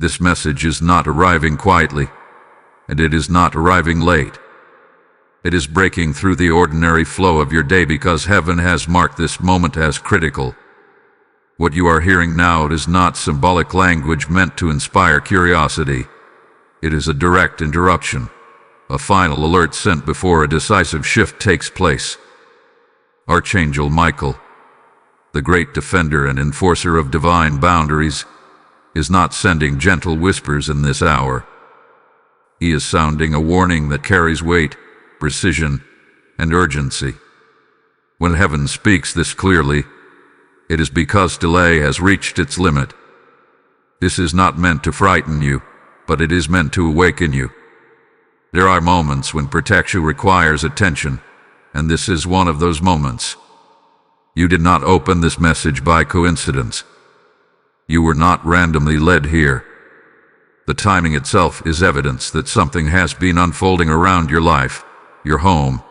This message is not arriving quietly, and it is not arriving late. It is breaking through the ordinary flow of your day because heaven has marked this moment as critical. What you are hearing now is not symbolic language meant to inspire curiosity. It is a direct interruption, a final alert sent before a decisive shift takes place. Archangel Michael, the great defender and enforcer of divine boundaries, is not sending gentle whispers in this hour. He is sounding a warning that carries weight, precision, and urgency. When heaven speaks this clearly, it is because delay has reached its limit. This is not meant to frighten you, but it is meant to awaken you. There are moments when protection requires attention, and this is one of those moments. You did not open this message by coincidence. You were not randomly led here. The timing itself is evidence that something has been unfolding around your life, your home,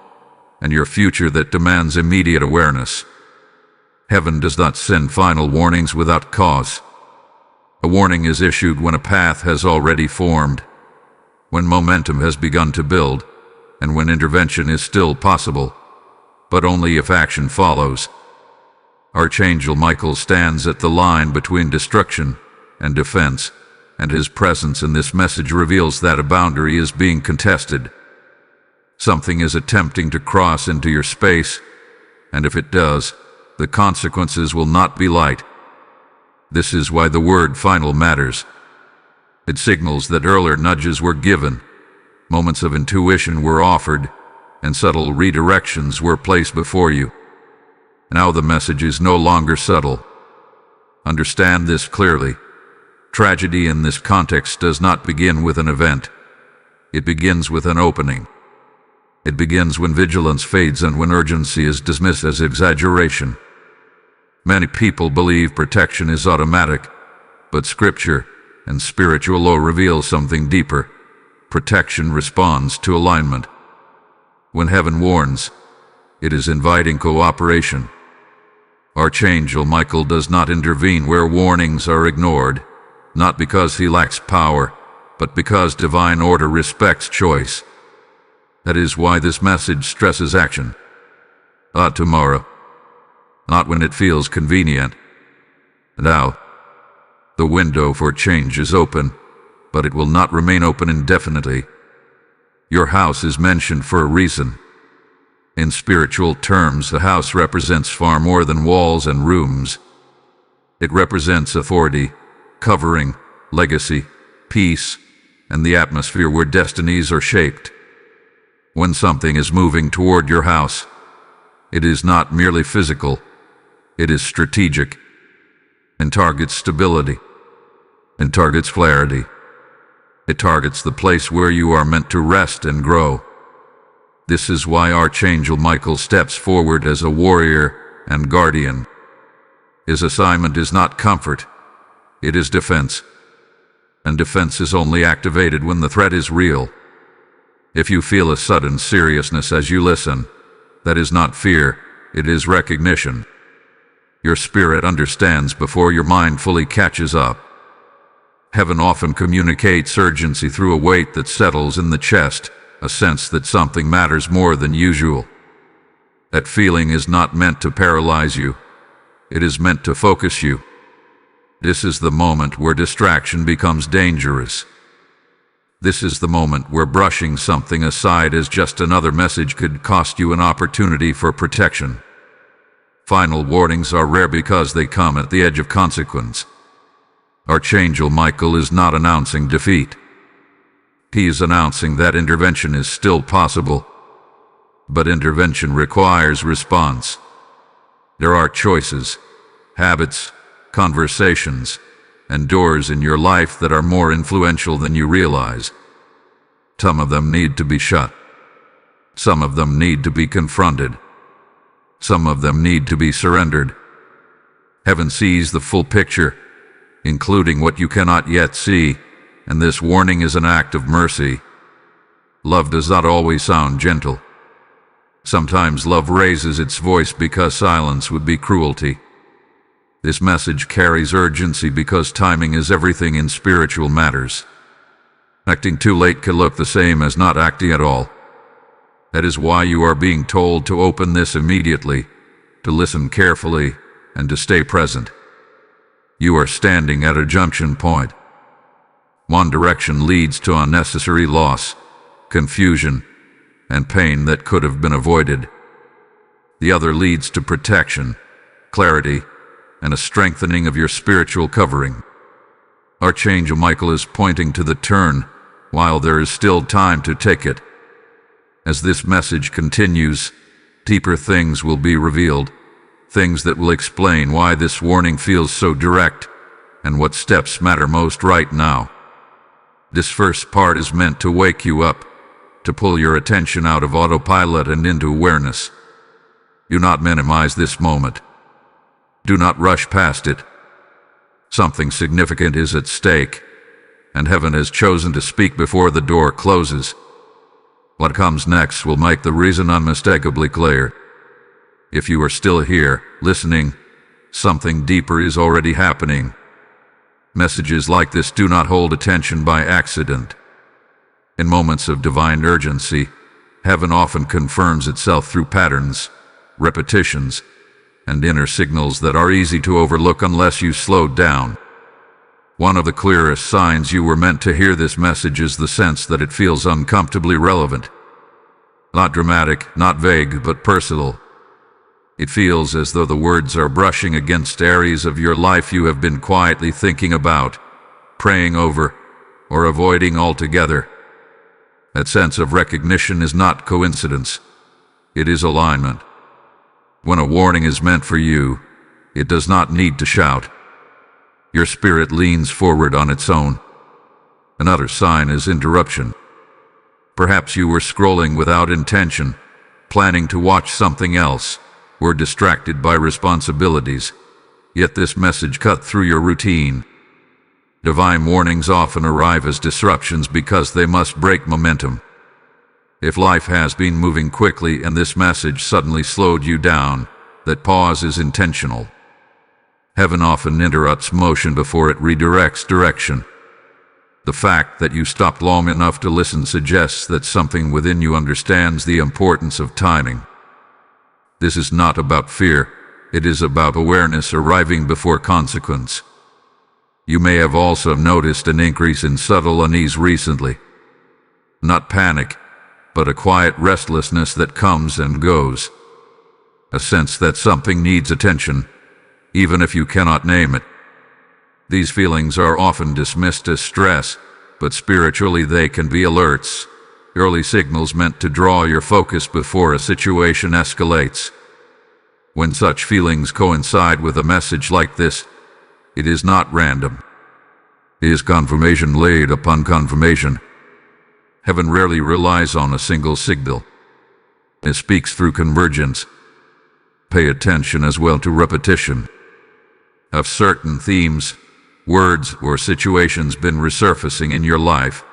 and your future that demands immediate awareness. Heaven does not send final warnings without cause. A warning is issued when a path has already formed, when momentum has begun to build, and when intervention is still possible, but only if action follows. Archangel Michael stands at the line between destruction and defense, and his presence in this message reveals that a boundary is being contested. Something is attempting to cross into your space, and if it does, the consequences will not be light. This is why the word final matters. It signals that earlier nudges were given, moments of intuition were offered, and subtle redirections were placed before you. Now the message is no longer subtle. Understand this clearly. Tragedy in this context does not begin with an event. It begins with an opening. It begins when vigilance fades and when urgency is dismissed as exaggeration. Many people believe protection is automatic, but Scripture and spiritual law reveal something deeper. Protection responds to alignment. When heaven warns, it is inviting cooperation. Archangel Michael does not intervene where warnings are ignored, not because he lacks power, but because divine order respects choice. That is why this message stresses action. Not tomorrow, not when it feels convenient. Now, the window for change is open, but it will not remain open indefinitely. Your house is mentioned for a reason. In spiritual terms, a house represents far more than walls and rooms. It represents authority, covering, legacy, peace, and the atmosphere where destinies are shaped. When something is moving toward your house, it is not merely physical, it is strategic, and targets stability, and targets clarity. It targets the place where you are meant to rest and grow. This is why Archangel Michael steps forward as a warrior and guardian. His assignment is not comfort, it is defense. And defense is only activated when the threat is real. If you feel a sudden seriousness as you listen, that is not fear, it is recognition. Your spirit understands before your mind fully catches up. Heaven often communicates urgency through a weight that settles in the chest, a sense that something matters more than usual. That feeling is not meant to paralyze you. It is meant to focus you. This is the moment where distraction becomes dangerous. This is the moment where brushing something aside as just another message could cost you an opportunity for protection. Final warnings are rare because they come at the edge of consequence. Archangel Michael is not announcing defeat. He is announcing that intervention is still possible. But intervention requires response. There are choices, habits, conversations, and doors in your life that are more influential than you realize. Some of them need to be shut. Some of them need to be confronted. Some of them need to be surrendered. Heaven sees the full picture, including what you cannot yet see, and this warning is an act of mercy. Love does not always sound gentle. Sometimes love raises its voice because silence would be cruelty. This message carries urgency because timing is everything in spiritual matters. Acting too late can look the same as not acting at all. That is why you are being told to open this immediately, to listen carefully, and to stay present. You are standing at a junction point. One direction leads to unnecessary loss, confusion, and pain that could have been avoided. The other leads to protection, clarity, and a strengthening of your spiritual covering. Archangel Michael is pointing to the turn, while there is still time to take it. As this message continues, deeper things will be revealed, things that will explain why this warning feels so direct, and what steps matter most right now. This first part is meant to wake you up, to pull your attention out of autopilot and into awareness. Do not minimize this moment. Do not rush past it. Something significant is at stake, and heaven has chosen to speak before the door closes. What comes next will make the reason unmistakably clear. If you are still here, listening, something deeper is already happening. Messages like this do not hold attention by accident. In moments of divine urgency, heaven often confirms itself through patterns, repetitions, and inner signals that are easy to overlook unless you slow down. One of the clearest signs you were meant to hear this message is the sense that it feels uncomfortably relevant. Not dramatic, not vague, but personal. It feels as though the words are brushing against areas of your life you have been quietly thinking about, praying over, or avoiding altogether. That sense of recognition is not coincidence. It is alignment. When a warning is meant for you, it does not need to shout. Your spirit leans forward on its own. Another sign is interruption. Perhaps you were scrolling without intention, planning to watch something else, were distracted by responsibilities, yet this message cut through your routine. Divine warnings often arrive as disruptions because they must break momentum. If life has been moving quickly and this message suddenly slowed you down, that pause is intentional. Heaven often interrupts motion before it redirects direction. The fact that you stopped long enough to listen suggests that something within you understands the importance of timing. This is not about fear, it is about awareness arriving before consequence. You may have also noticed an increase in subtle unease recently. Not panic, but a quiet restlessness that comes and goes. A sense that something needs attention, even if you cannot name it. These feelings are often dismissed as stress, but spiritually they can be alerts, early signals meant to draw your focus before a situation escalates. When such feelings coincide with a message like this, it is not random. It is confirmation laid upon confirmation. Heaven rarely relies on a single signal. It speaks through convergence. Pay attention as well to repetition. Have certain themes, words, or situations been resurfacing in your life?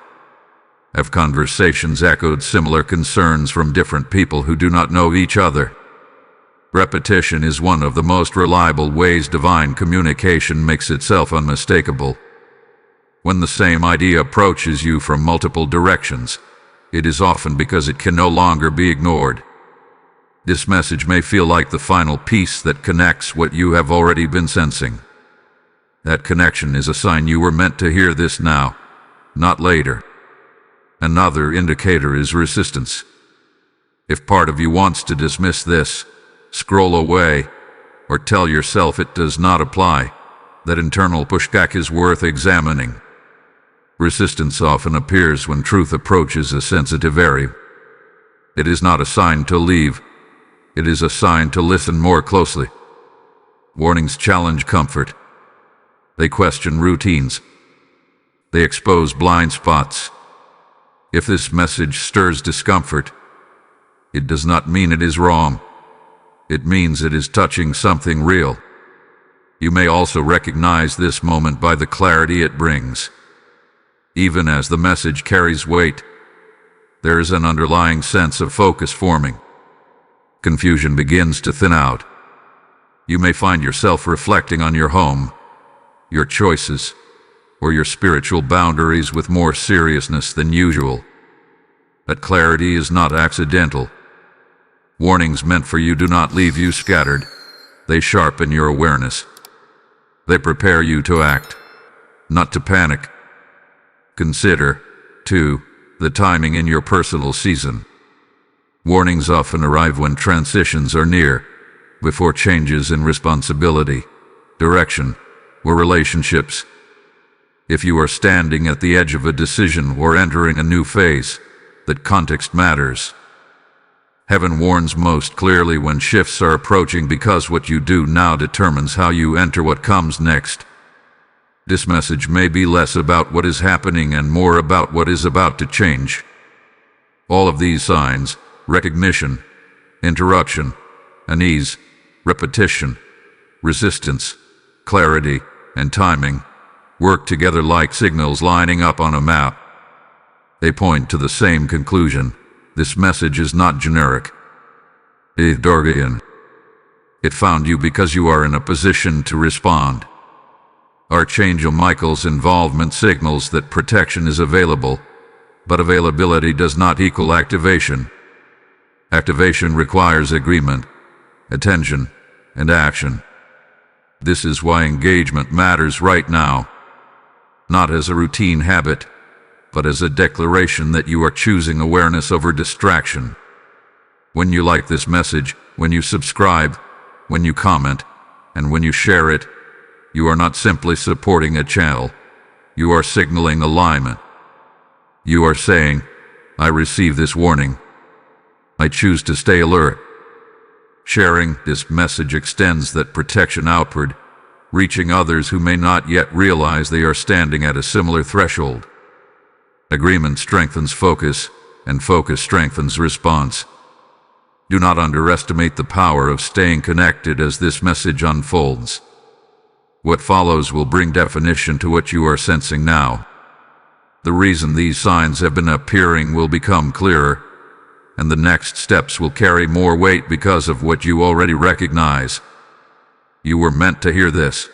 Have conversations echoed similar concerns from different people who do not know each other? Repetition is one of the most reliable ways divine communication makes itself unmistakable. When the same idea approaches you from multiple directions, it is often because it can no longer be ignored. This message may feel like the final piece that connects what you have already been sensing. That connection is a sign you were meant to hear this now, not later. Another indicator is resistance. If part of you wants to dismiss this, scroll away, or tell yourself it does not apply, that internal pushback is worth examining. Resistance often appears when truth approaches a sensitive area. It is not a sign to leave. It is a sign to listen more closely. Warnings challenge comfort. They question routines. They expose blind spots. If this message stirs discomfort, it does not mean it is wrong. It means it is touching something real. You may also recognize this moment by the clarity it brings. Even as the message carries weight, there is an underlying sense of focus forming. Confusion begins to thin out. You may find yourself reflecting on your home, your choices, or your spiritual boundaries with more seriousness than usual. That clarity is not accidental. Warnings meant for you do not leave you scattered. They sharpen your awareness. They prepare you to act, not to panic. Consider, too, the timing in your personal season. Warnings often arrive when transitions are near, before changes in responsibility, direction, or relationships. If you are standing at the edge of a decision or entering a new phase, that context matters. Heaven warns most clearly when shifts are approaching because what you do now determines how you enter what comes next. This message may be less about what is happening and more about what is about to change. All of these signs, recognition, interruption, unease, repetition, resistance, clarity, and timing, work together like signals lining up on a map. They point to the same conclusion. This message is not generic. It found you because you are in a position to respond. Archangel Michael's involvement signals that protection is available, but availability does not equal activation. Activation requires agreement, attention, and action. This is why engagement matters right now, not as a routine habit, but as a declaration that you are choosing awareness over distraction. When you like this message, when you subscribe, when you comment, and when you share it, you are not simply supporting a channel. You are signaling alignment. You are saying, I receive this warning. I choose to stay alert. Sharing this message extends that protection outward, reaching others who may not yet realize they are standing at a similar threshold. Agreement strengthens focus, and focus strengthens response. Do not underestimate the power of staying connected as this message unfolds. What follows will bring definition to what you are sensing now. The reason these signs have been appearing will become clearer, and the next steps will carry more weight because of what you already recognize. You were meant to hear this,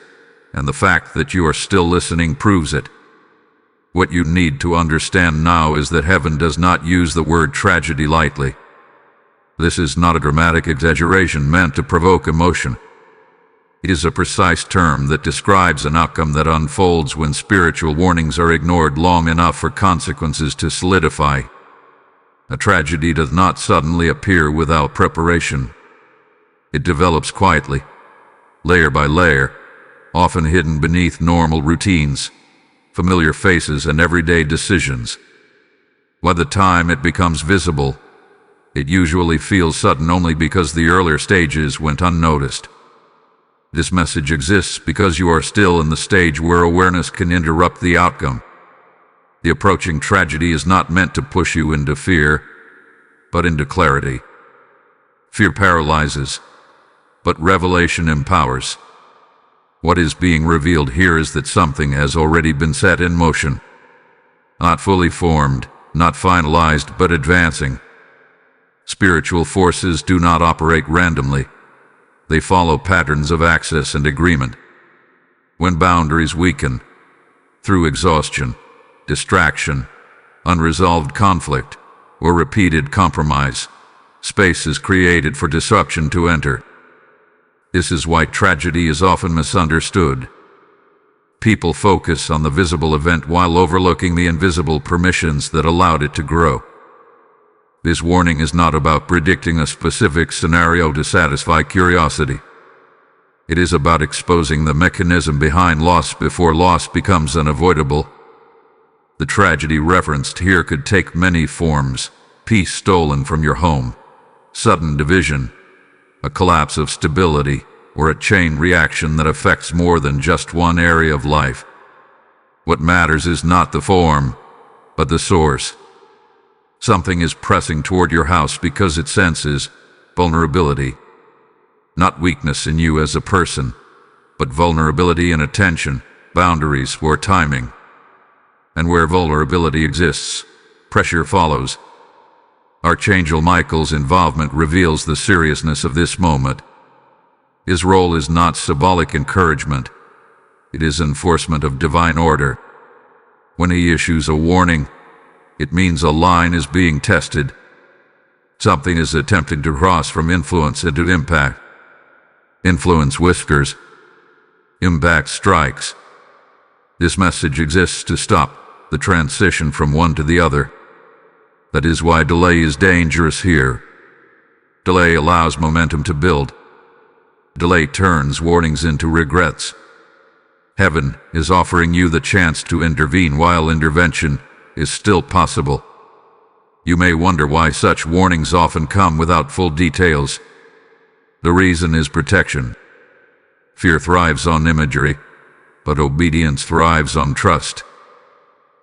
and the fact that you are still listening proves it. What you need to understand now is that heaven does not use the word tragedy lightly. This is not a dramatic exaggeration meant to provoke emotion. It is a precise term that describes an outcome that unfolds when spiritual warnings are ignored long enough for consequences to solidify. A tragedy does not suddenly appear without preparation. It develops quietly, layer by layer, often hidden beneath normal routines, familiar faces, and everyday decisions. By the time it becomes visible, it usually feels sudden only because the earlier stages went unnoticed. This message exists because you are still in the stage where awareness can interrupt the outcome. The approaching tragedy is not meant to push you into fear, but into clarity. Fear paralyzes, but revelation empowers. What is being revealed here is that something has already been set in motion. Not fully formed, not finalized, but advancing. Spiritual forces do not operate randomly. They follow patterns of access and agreement. When boundaries weaken, through exhaustion, distraction, unresolved conflict, or repeated compromise, space is created for disruption to enter. This is why tragedy is often misunderstood. People focus on the visible event while overlooking the invisible permissions that allowed it to grow. This warning is not about predicting a specific scenario to satisfy curiosity. It is about exposing the mechanism behind loss before loss becomes unavoidable. The tragedy referenced here could take many forms: peace stolen from your home, sudden division, a collapse of stability, or a chain reaction that affects more than just one area of life. What matters is not the form, but the source. Something is pressing toward your house because it senses vulnerability. Not weakness in you as a person, but vulnerability in attention, boundaries, or timing. And where vulnerability exists, pressure follows. Archangel Michael's involvement reveals the seriousness of this moment. His role is not symbolic encouragement. It is enforcement of divine order. When he issues a warning, it means a line is being tested. Something is attempting to cross from influence into impact. Influence whispers. Impact strikes. This message exists to stop the transition from one to the other. That is why delay is dangerous here. Delay allows momentum to build. Delay turns warnings into regrets. Heaven is offering you the chance to intervene while intervention is still possible. You may wonder why such warnings often come without full details. The reason is protection. Fear thrives on imagery, but obedience thrives on trust.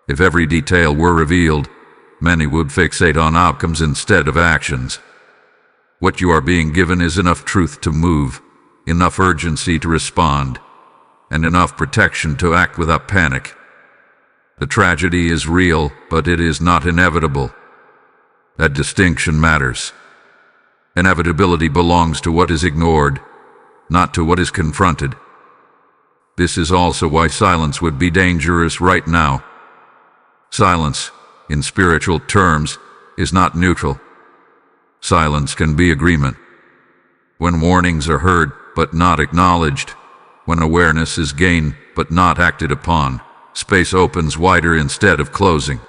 If every detail were revealed, many would fixate on outcomes instead of actions. What you are being given is enough truth to move, enough urgency to respond, and enough protection to act without panic. The tragedy is real, but it is not inevitable. That distinction matters. Inevitability belongs to what is ignored, not to what is confronted. This is also why silence would be dangerous right now. Silence, in spiritual terms, is not neutral. Silence can be agreement. When warnings are heard but not acknowledged, when awareness is gained but not acted upon, space opens wider instead of closing.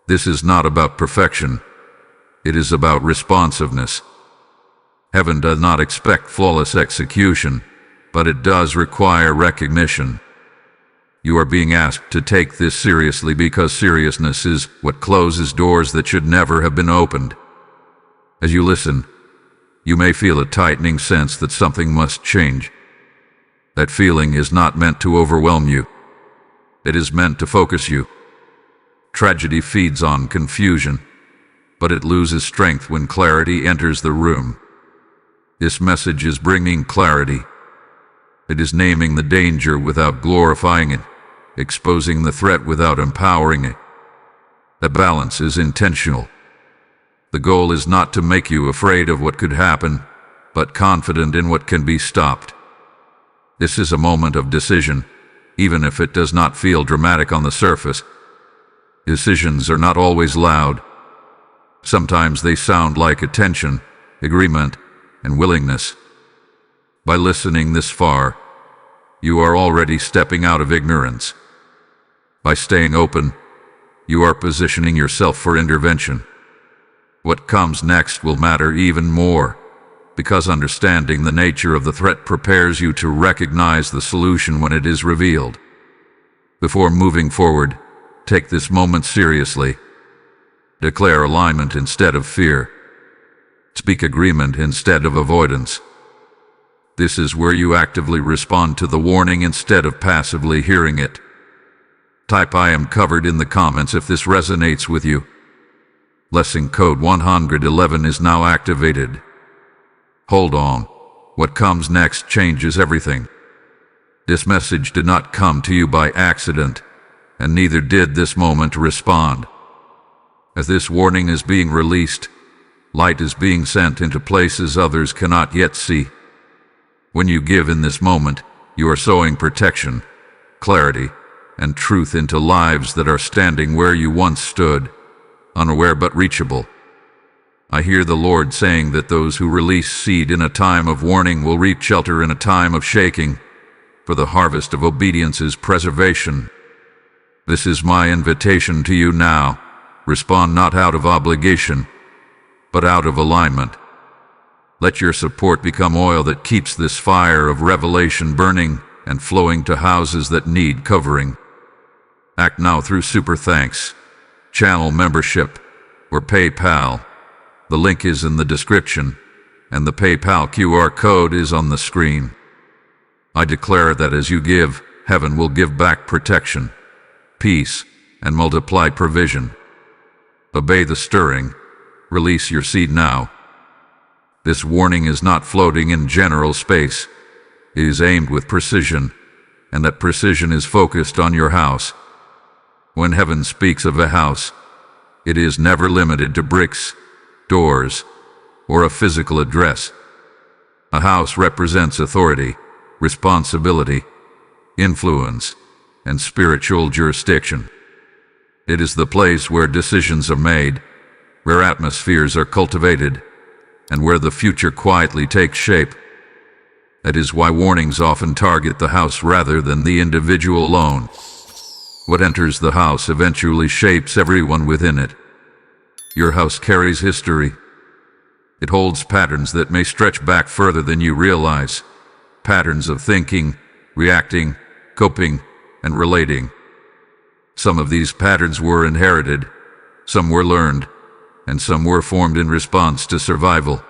This is not about perfection. It is about responsiveness. Heaven does not expect flawless execution, but it does require recognition. You are being asked to take this seriously because seriousness is what closes doors that should never have been opened. As you listen, you may feel a tightening sense that something must change. That feeling is not meant to overwhelm you. It is meant to focus you. Tragedy feeds on confusion, but it loses strength when clarity enters the room. This message is bringing clarity. It is naming the danger without glorifying it, exposing the threat without empowering it. The balance is intentional. The goal is not to make you afraid of what could happen, but confident in what can be stopped. This is a moment of decision, even if it does not feel dramatic on the surface. Decisions are not always loud. Sometimes they sound like attention, agreement, and willingness. By listening this far, you are already stepping out of ignorance. By staying open, you are positioning yourself for intervention. What comes next will matter even more, because understanding the nature of the threat prepares you to recognize the solution when it is revealed. Before moving forward, take this moment seriously. Declare alignment instead of fear. Speak agreement instead of avoidance. This is where you actively respond to the warning instead of passively hearing it. Type "I am covered" in the comments if this resonates with you. Blessing code 111 is now activated. Hold on. What comes next changes everything. This message did not come to you by accident, and neither did this moment respond. As this warning is being released, light is being sent into places others cannot yet see. When you give in this moment, you are sowing protection, clarity, and truth into lives that are standing where you once stood, unaware but reachable. I hear the Lord saying that those who release seed in a time of warning will reap shelter in a time of shaking, for the harvest of obedience is preservation. This is my invitation to you now. Respond not out of obligation, but out of alignment. Let your support become oil that keeps this fire of revelation burning and flowing to houses that need covering. Act now through super thanks, channel membership, or PayPal. The link is in the description, and the PayPal QR code is on the screen. I declare that as you give, heaven will give back protection, peace, and multiply provision. Obey the stirring. Release your seed now. This warning is not floating in general space. It is aimed with precision, and that precision is focused on your house. When heaven speaks of a house, it is never limited to bricks, doors, or a physical address. A house represents authority, responsibility, influence, and spiritual jurisdiction. It is the place where decisions are made, where atmospheres are cultivated, and where the future quietly takes shape. That is why warnings often target the house rather than the individual alone. What enters the house eventually shapes everyone within it. Your house carries history. It holds patterns that may stretch back further than you realize. Patterns of thinking, reacting, coping, and relating. Some of these patterns were inherited, some were learned, and some were formed in response to survival.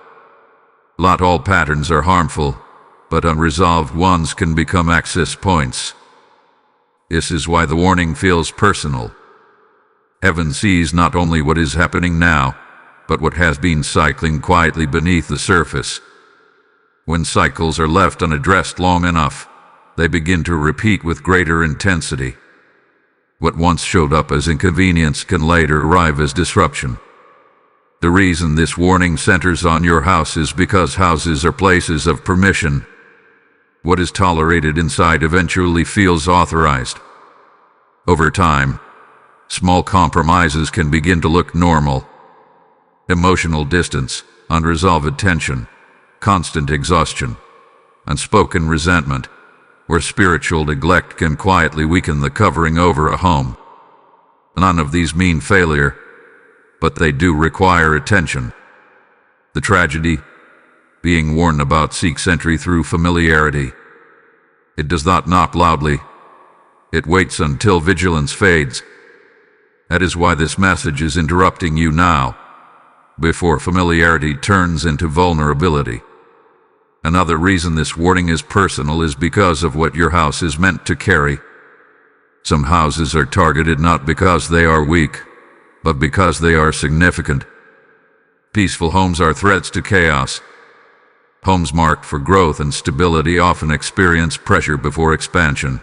Not all patterns are harmful, but unresolved ones can become access points. This is why the warning feels personal. Heaven sees not only what is happening now, but what has been cycling quietly beneath the surface. When cycles are left unaddressed long enough, they begin to repeat with greater intensity. What once showed up as inconvenience can later arrive as disruption. The reason this warning centers on your house is because houses are places of permission. What is tolerated inside eventually feels authorized. Over time, small compromises can begin to look normal. Emotional distance, unresolved tension, constant exhaustion, unspoken resentment, where spiritual neglect can quietly weaken the covering over a home. None of these mean failure, but they do require attention. The tragedy, being warned about, seeks entry through familiarity. It does not knock loudly. It waits until vigilance fades. That is why this message is interrupting you now, before familiarity turns into vulnerability. Another reason this warning is personal is because of what your house is meant to carry. Some houses are targeted not because they are weak, but because they are significant. Peaceful homes are threats to chaos. Homes marked for growth and stability often experience pressure before expansion.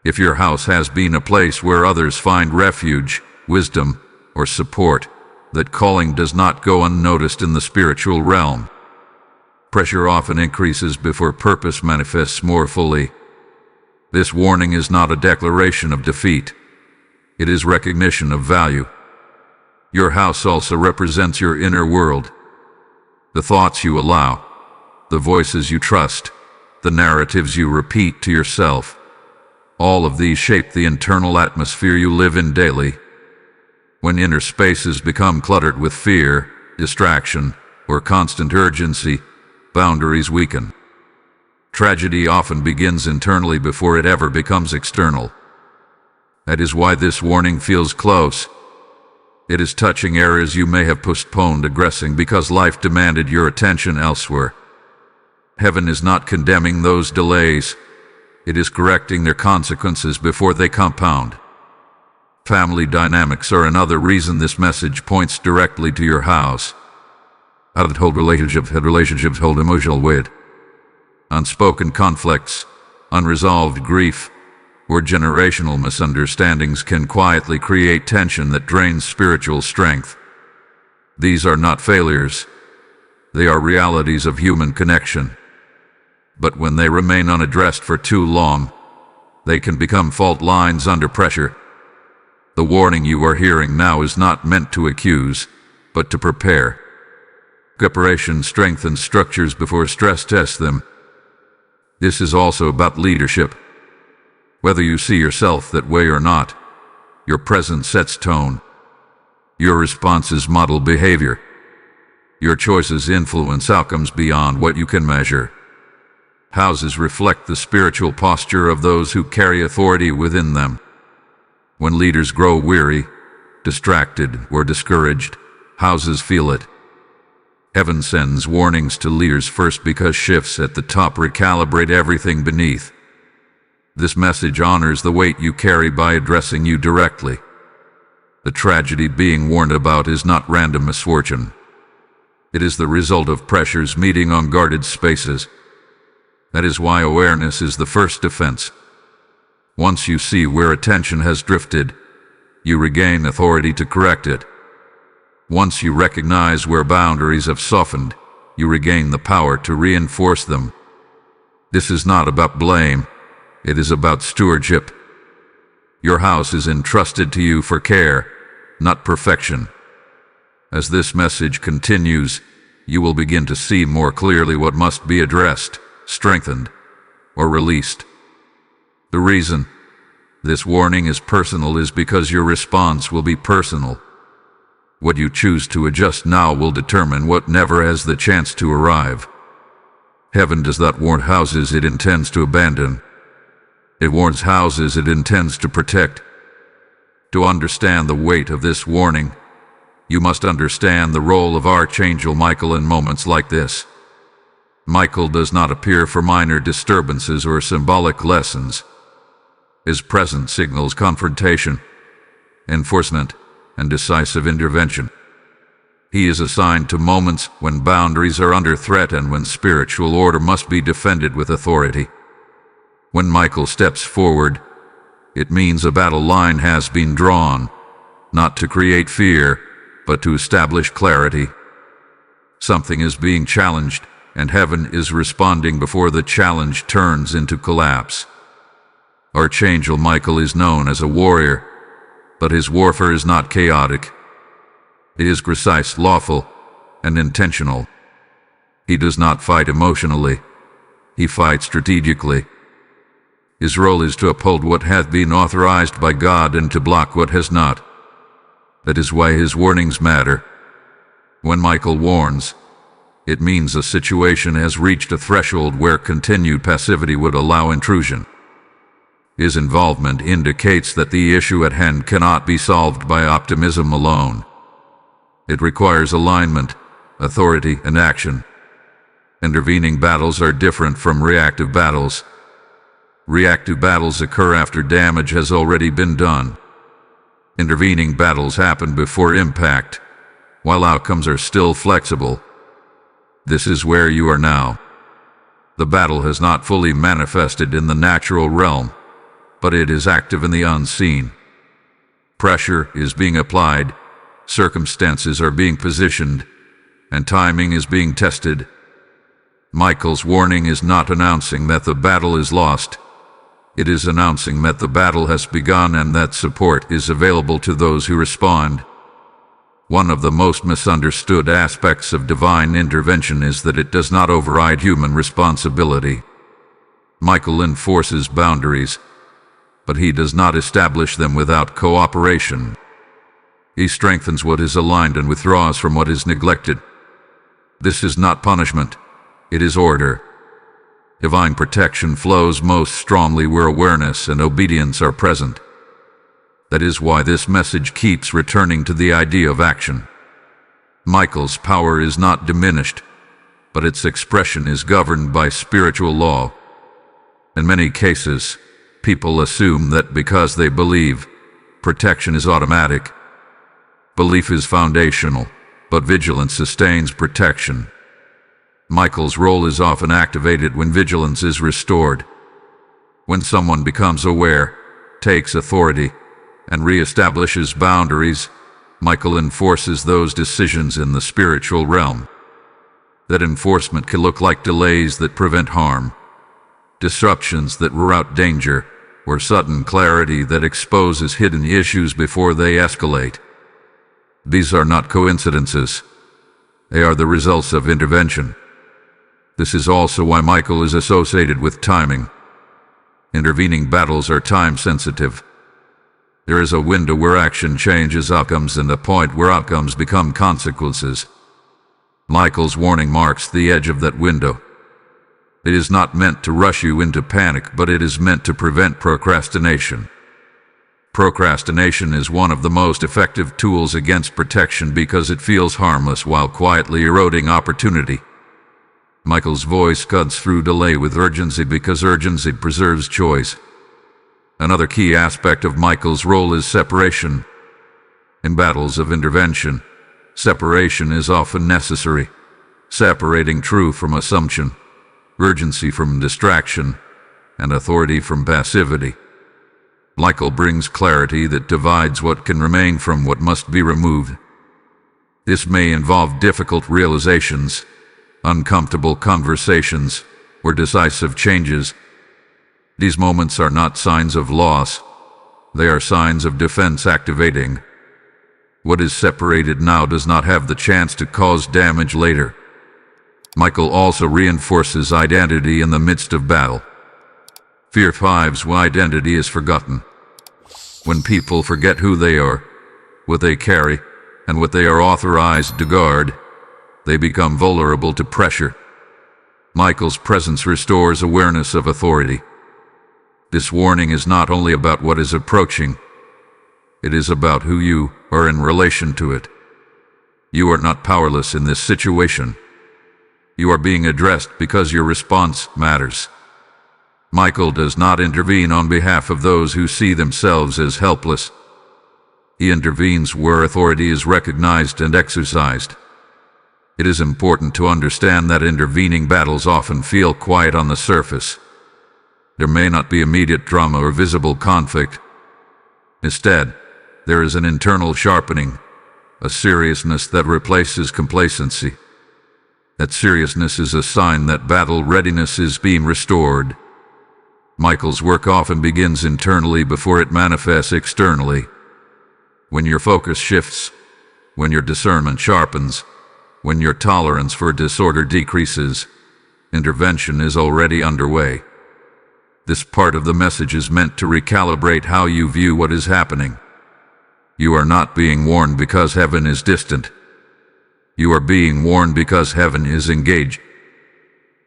If your house has been a place where others find refuge, wisdom, or support, that calling does not go unnoticed in the spiritual realm. Pressure often increases before purpose manifests more fully. This warning is not a declaration of defeat. It is recognition of value. Your house also represents your inner world. The thoughts you allow, the voices you trust, the narratives you repeat to yourself. All of these shape the internal atmosphere you live in daily. When inner spaces become cluttered with fear, distraction, or constant urgency, boundaries weaken. Tragedy often begins internally before it ever becomes external. That is why this warning feels close. It is touching areas you may have postponed addressing because life demanded your attention elsewhere. Heaven is not condemning those delays. It is correcting their consequences before they compound. Family dynamics are another reason this message points directly to your house. How to hold relationships hold emotional weight. Unspoken conflicts, unresolved grief, or generational misunderstandings can quietly create tension that drains spiritual strength. These are not failures. They are realities of human connection. But when they remain unaddressed for too long, they can become fault lines under pressure. The warning you are hearing now is not meant to accuse, but to prepare. Preparation strengthens structures before stress tests them. This is also about leadership. Whether you see yourself that way or not, your presence sets tone. Your responses model behavior. Your choices influence outcomes beyond what you can measure. Houses reflect the spiritual posture of those who carry authority within them. When leaders grow weary, distracted, or discouraged, houses feel it. Heaven sends warnings to leaders first because shifts at the top recalibrate everything beneath. This message honors the weight you carry by addressing you directly. The tragedy being warned about is not random misfortune. It is the result of pressures meeting unguarded spaces. That is why awareness is the first defense. Once you see where attention has drifted, you regain authority to correct it. Once you recognize where boundaries have softened, you regain the power to reinforce them. This is not about blame, it is about stewardship. Your house is entrusted to you for care, not perfection. As this message continues, you will begin to see more clearly what must be addressed, strengthened, or released. The reason this warning is personal is because your response will be personal. What you choose to adjust now will determine what never has the chance to arrive. Heaven does not warn houses it intends to abandon. It warns houses it intends to protect. To understand the weight of this warning, you must understand the role of Archangel Michael in moments like this. Michael does not appear for minor disturbances or symbolic lessons. His presence signals confrontation, enforcement, and decisive intervention. He is assigned to moments when boundaries are under threat and when spiritual order must be defended with authority. When Michael steps forward, it means a battle line has been drawn, not to create fear, but to establish clarity. Something is being challenged, and heaven is responding before the challenge turns into collapse. Archangel Michael is known as a warrior, but his warfare is not chaotic. It is precise, lawful, and intentional. He does not fight emotionally. He fights strategically. His role is to uphold what hath been authorized by God and to block what has not. That is why his warnings matter. When Michael warns, it means a situation has reached a threshold where continued passivity would allow intrusion. His involvement indicates that the issue at hand cannot be solved by optimism alone. It requires alignment, authority, and action. Intervening battles are different from reactive battles. Reactive battles occur after damage has already been done. Intervening battles happen before impact, while outcomes are still flexible. This is where you are now. The battle has not fully manifested in the natural realm, but it is active in the unseen. Pressure is being applied, circumstances are being positioned, and timing is being tested. Michael's warning is not announcing that the battle is lost. It is announcing that the battle has begun and that support is available to those who respond. One of the most misunderstood aspects of divine intervention is that it does not override human responsibility. Michael enforces boundaries, but he does not establish them without cooperation. He strengthens what is aligned and withdraws from what is neglected. This is not punishment, it is order. Divine protection flows most strongly where awareness and obedience are present. That is why this message keeps returning to the idea of action. Michael's power is not diminished, but its expression is governed by spiritual law. In many cases, people assume that because they believe, protection is automatic. Belief is foundational, but vigilance sustains protection. Michael's role is often activated when vigilance is restored. When someone becomes aware, takes authority, and reestablishes boundaries, Michael enforces those decisions in the spiritual realm. That enforcement can look like delays that prevent harm, disruptions that rout danger, or sudden clarity that exposes hidden issues before they escalate. These are not coincidences. They are the results of intervention. This is also why Michael is associated with timing. Intervening battles are time-sensitive. There is a window where action changes outcomes and a point where outcomes become consequences. Michael's warning marks the edge of that window. It is not meant to rush you into panic, but it is meant to prevent procrastination. Procrastination is one of the most effective tools against protection because it feels harmless while quietly eroding opportunity. Michael's voice cuts through delay with urgency because urgency preserves choice. Another key aspect of Michael's role is separation. In battles of intervention, separation is often necessary, separating truth from assumption, urgency from distraction, and authority from passivity. Michael brings clarity that divides what can remain from what must be removed. This may involve difficult realizations, uncomfortable conversations, or decisive changes. These moments are not signs of loss. They are signs of defense activating. What is separated now does not have the chance to cause damage later. Michael also reinforces identity in the midst of battle. Fear 5's identity is forgotten. When people forget who they are, what they carry, and what they are authorized to guard, they become vulnerable to pressure. Michael's presence restores awareness of authority. This warning is not only about what is approaching, it is about who you are in relation to it. You are not powerless in this situation. You are being addressed because your response matters. Michael does not intervene on behalf of those who see themselves as helpless. He intervenes where authority is recognized and exercised. It is important to understand that intervening battles often feel quiet on the surface. There may not be immediate drama or visible conflict. Instead, there is an internal sharpening, a seriousness that replaces complacency. That seriousness is a sign that battle readiness is being restored. Michael's work often begins internally before it manifests externally. When your focus shifts, when your discernment sharpens, when your tolerance for disorder decreases, intervention is already underway. This part of the message is meant to recalibrate how you view what is happening. You are not being warned because heaven is distant. You are being warned because heaven is engaged.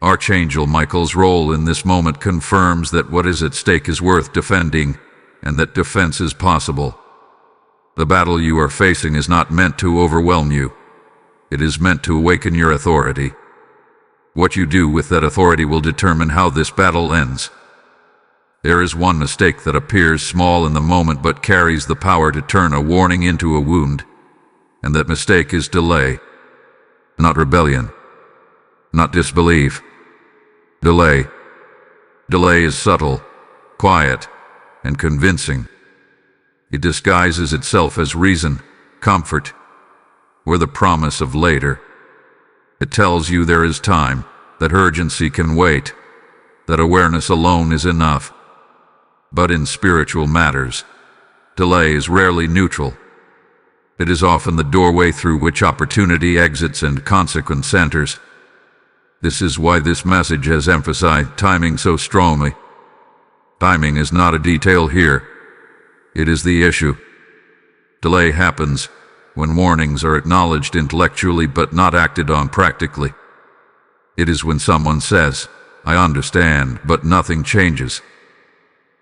Archangel Michael's role in this moment confirms that what is at stake is worth defending, and that defense is possible. The battle you are facing is not meant to overwhelm you. It is meant to awaken your authority. What you do with that authority will determine how this battle ends. There is one mistake that appears small in the moment but carries the power to turn a warning into a wound, and that mistake is delay. Not rebellion, not disbelief. Delay. Delay is subtle, quiet, and convincing. It disguises itself as reason, comfort, or the promise of later. It tells you there is time, that urgency can wait, that awareness alone is enough. But in spiritual matters, delay is rarely neutral. It is often the doorway through which opportunity exits and consequence enters. This is why this message has emphasized timing so strongly. Timing is not a detail here. It is the issue. Delay happens when warnings are acknowledged intellectually but not acted on practically. It is when someone says, "I understand," but nothing changes.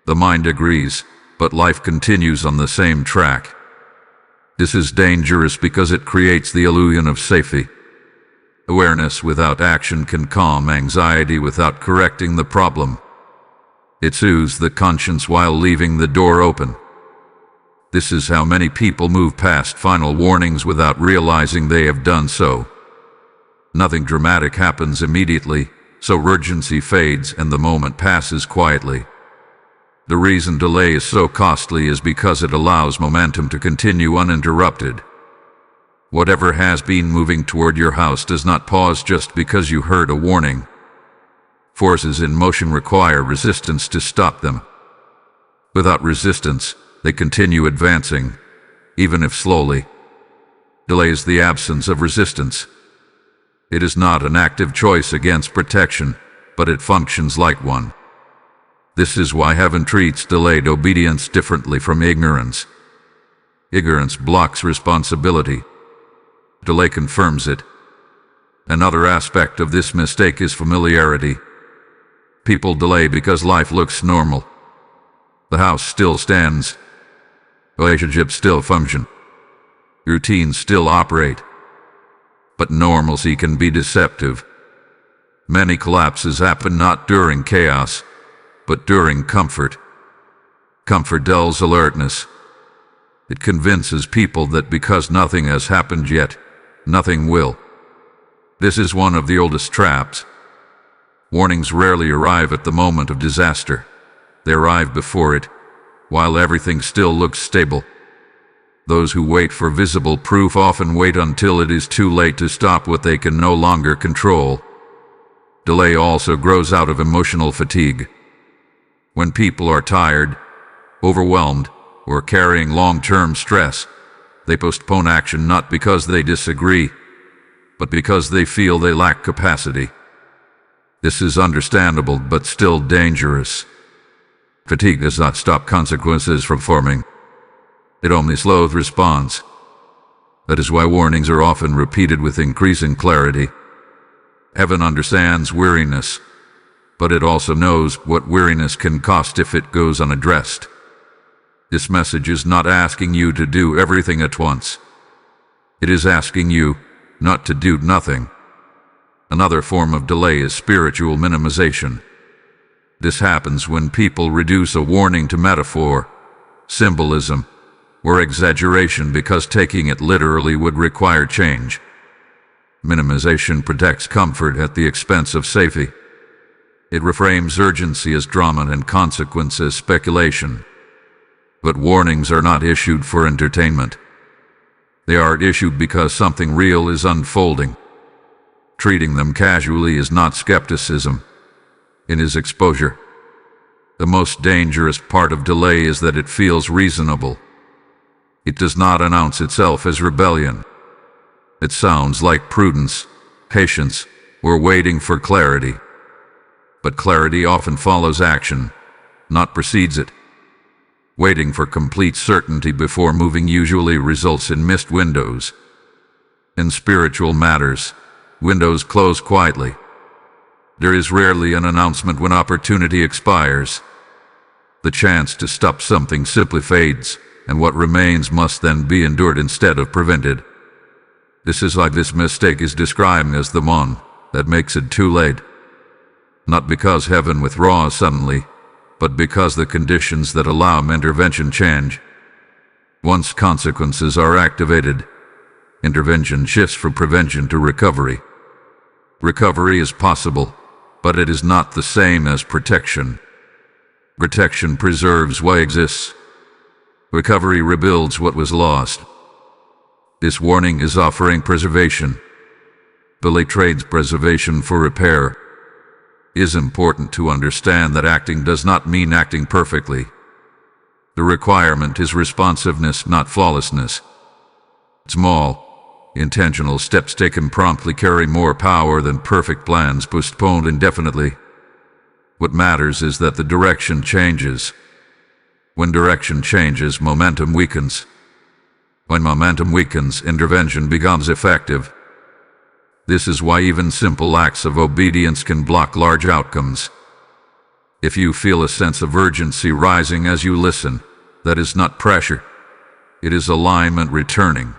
The mind agrees, but life continues on the same track. This is dangerous because it creates the illusion of safety. Awareness without action can calm anxiety without correcting the problem. It soothes the conscience while leaving the door open. This is how many people move past final warnings without realizing they have done so. Nothing dramatic happens immediately, so urgency fades and the moment passes quietly. The reason delay is so costly is because it allows momentum to continue uninterrupted. Whatever has been moving toward your house does not pause just because you heard a warning. Forces in motion require resistance to stop them. Without resistance, they continue advancing, even if slowly. Delay is the absence of resistance. It is not an active choice against protection, but it functions like one. This is why heaven treats delayed obedience differently from ignorance. Ignorance blocks responsibility. Delay confirms it. Another aspect of this mistake is familiarity. People delay because life looks normal. The house still stands. Relationships still function. Routines still operate. But normalcy can be deceptive. Many collapses happen not during chaos, but during comfort. Comfort dulls alertness. It convinces people that because nothing has happened yet, nothing will. This is one of the oldest traps. Warnings rarely arrive at the moment of disaster. They arrive before it, while everything still looks stable. Those who wait for visible proof often wait until it is too late to stop what they can no longer control. Delay also grows out of emotional fatigue. When people are tired, overwhelmed, or carrying long-term stress, they postpone action not because they disagree, but because they feel they lack capacity. This is understandable but still dangerous. Fatigue does not stop consequences from forming. It only slows response. That is why warnings are often repeated with increasing clarity. Heaven understands weariness, but it also knows what weariness can cost if it goes unaddressed. This message is not asking you to do everything at once. It is asking you not to do nothing. Another form of delay is spiritual minimization. This happens when people reduce a warning to metaphor, symbolism, or exaggeration because taking it literally would require change. Minimization protects comfort at the expense of safety. It reframes urgency as drama and consequence as speculation. But warnings are not issued for entertainment. They are issued because something real is unfolding. Treating them casually is not skepticism. It is exposure. The most dangerous part of delay is that it feels reasonable. It does not announce itself as rebellion. It sounds like prudence, patience, or waiting for clarity. But clarity often follows action, not precedes it. Waiting for complete certainty before moving usually results in missed windows. In spiritual matters, windows close quietly. There is rarely an announcement when opportunity expires. The chance to stop something simply fades, and what remains must then be endured instead of prevented. This is why this mistake is described as the one that makes it too late. Not because heaven withdraws suddenly, but because the conditions that allow intervention change. Once consequences are activated, intervention shifts from prevention to recovery. Recovery is possible, but it is not the same as protection. Protection preserves what exists. Recovery rebuilds what was lost. This warning is offering preservation. Delay trades preservation for repair. It is important to understand that acting does not mean acting perfectly. The requirement is responsiveness, not flawlessness. Small, intentional steps taken promptly carry more power than perfect plans postponed indefinitely. What matters is that the direction changes. When direction changes, momentum weakens. When momentum weakens, intervention becomes effective. This is why even simple acts of obedience can block large outcomes. If you feel a sense of urgency rising as you listen, that is not pressure. It is alignment returning.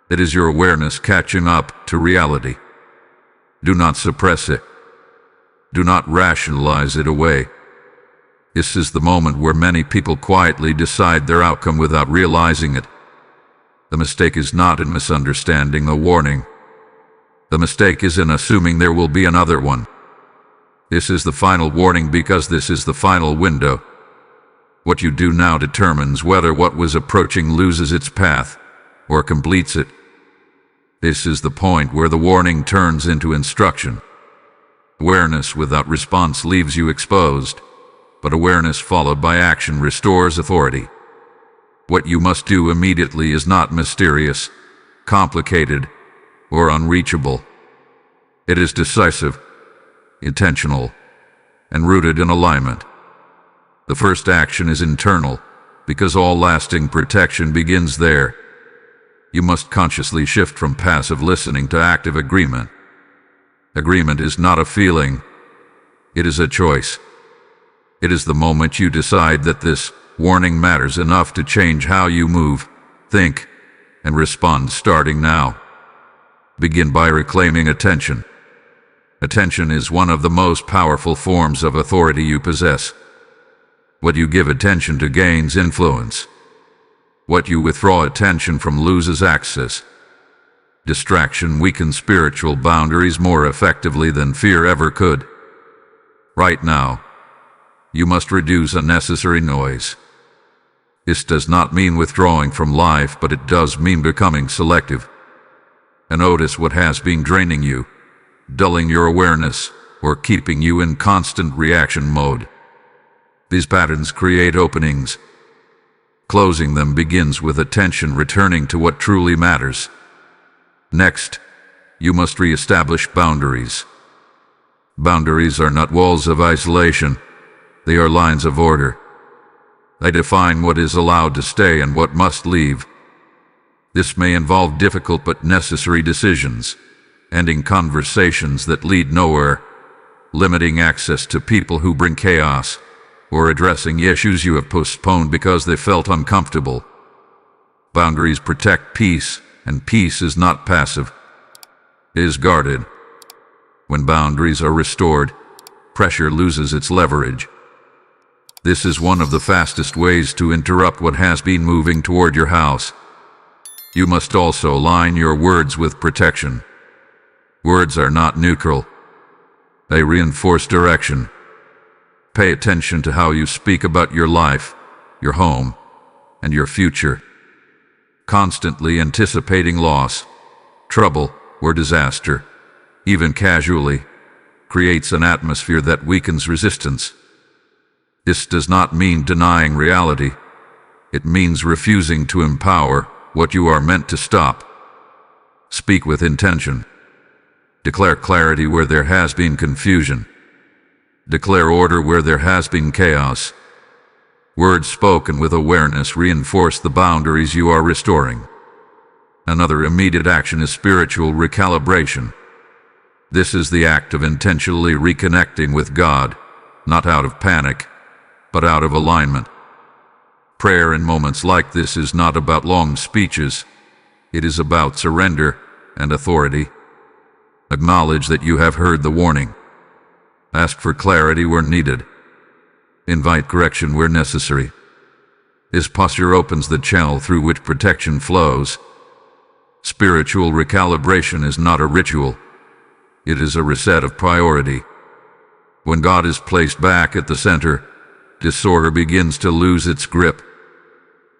It is your awareness catching up to reality. Do not suppress it. Do not rationalize it away. This is the moment where many people quietly decide their outcome without realizing it. The mistake is not in misunderstanding the warning. The mistake is in assuming there will be another one. This is the final warning because this is the final window. What you do now determines whether what was approaching loses its path or completes it. This is the point where the warning turns into instruction. Awareness without response leaves you exposed, but awareness followed by action restores authority. What you must do immediately is not mysterious, complicated, or unreachable. It is decisive, intentional, and rooted in alignment. The first action is internal, because all lasting protection begins there. You must consciously shift from passive listening to active agreement. Agreement is not a feeling, it is a choice. It is the moment you decide that this warning matters enough to change how you move, think, and respond starting now. Begin by reclaiming attention. Attention is one of the most powerful forms of authority you possess. What you give attention to gains influence. What you withdraw attention from loses access. Distraction weakens spiritual boundaries more effectively than fear ever could. Right now, you must reduce unnecessary noise. This does not mean withdrawing from life, but it does mean becoming selective. And notice what has been draining you, dulling your awareness, or keeping you in constant reaction mode. These patterns create openings. Closing them begins with attention returning to what truly matters. Next, you must re-establish boundaries. Boundaries are not walls of isolation. They are lines of order. They define what is allowed to stay and what must leave. This may involve difficult but necessary decisions, ending conversations that lead nowhere, limiting access to people who bring chaos, or addressing issues you have postponed because they felt uncomfortable. Boundaries protect peace, and peace is not passive. It is guarded. When boundaries are restored, pressure loses its leverage. This is one of the fastest ways to interrupt what has been moving toward your house. You must also align your words with protection. Words are not neutral. They reinforce direction. Pay attention to how you speak about your life, your home, and your future. Constantly anticipating loss, trouble, or disaster, even casually, creates an atmosphere that weakens resistance. This does not mean denying reality. It means refusing to empower what you are meant to stop. Speak with intention. Declare clarity where there has been confusion. Declare order where there has been chaos. Words spoken with awareness reinforce the boundaries you are restoring. Another immediate action is spiritual recalibration. This is the act of intentionally reconnecting with God, not out of panic, but out of alignment. Prayer in moments like this is not about long speeches. It is about surrender and authority. Acknowledge that you have heard the warning. Ask for clarity where needed. Invite correction where necessary. This posture opens the channel through which protection flows. Spiritual recalibration is not a ritual. It is a reset of priority. When God is placed back at the center, disorder begins to lose its grip.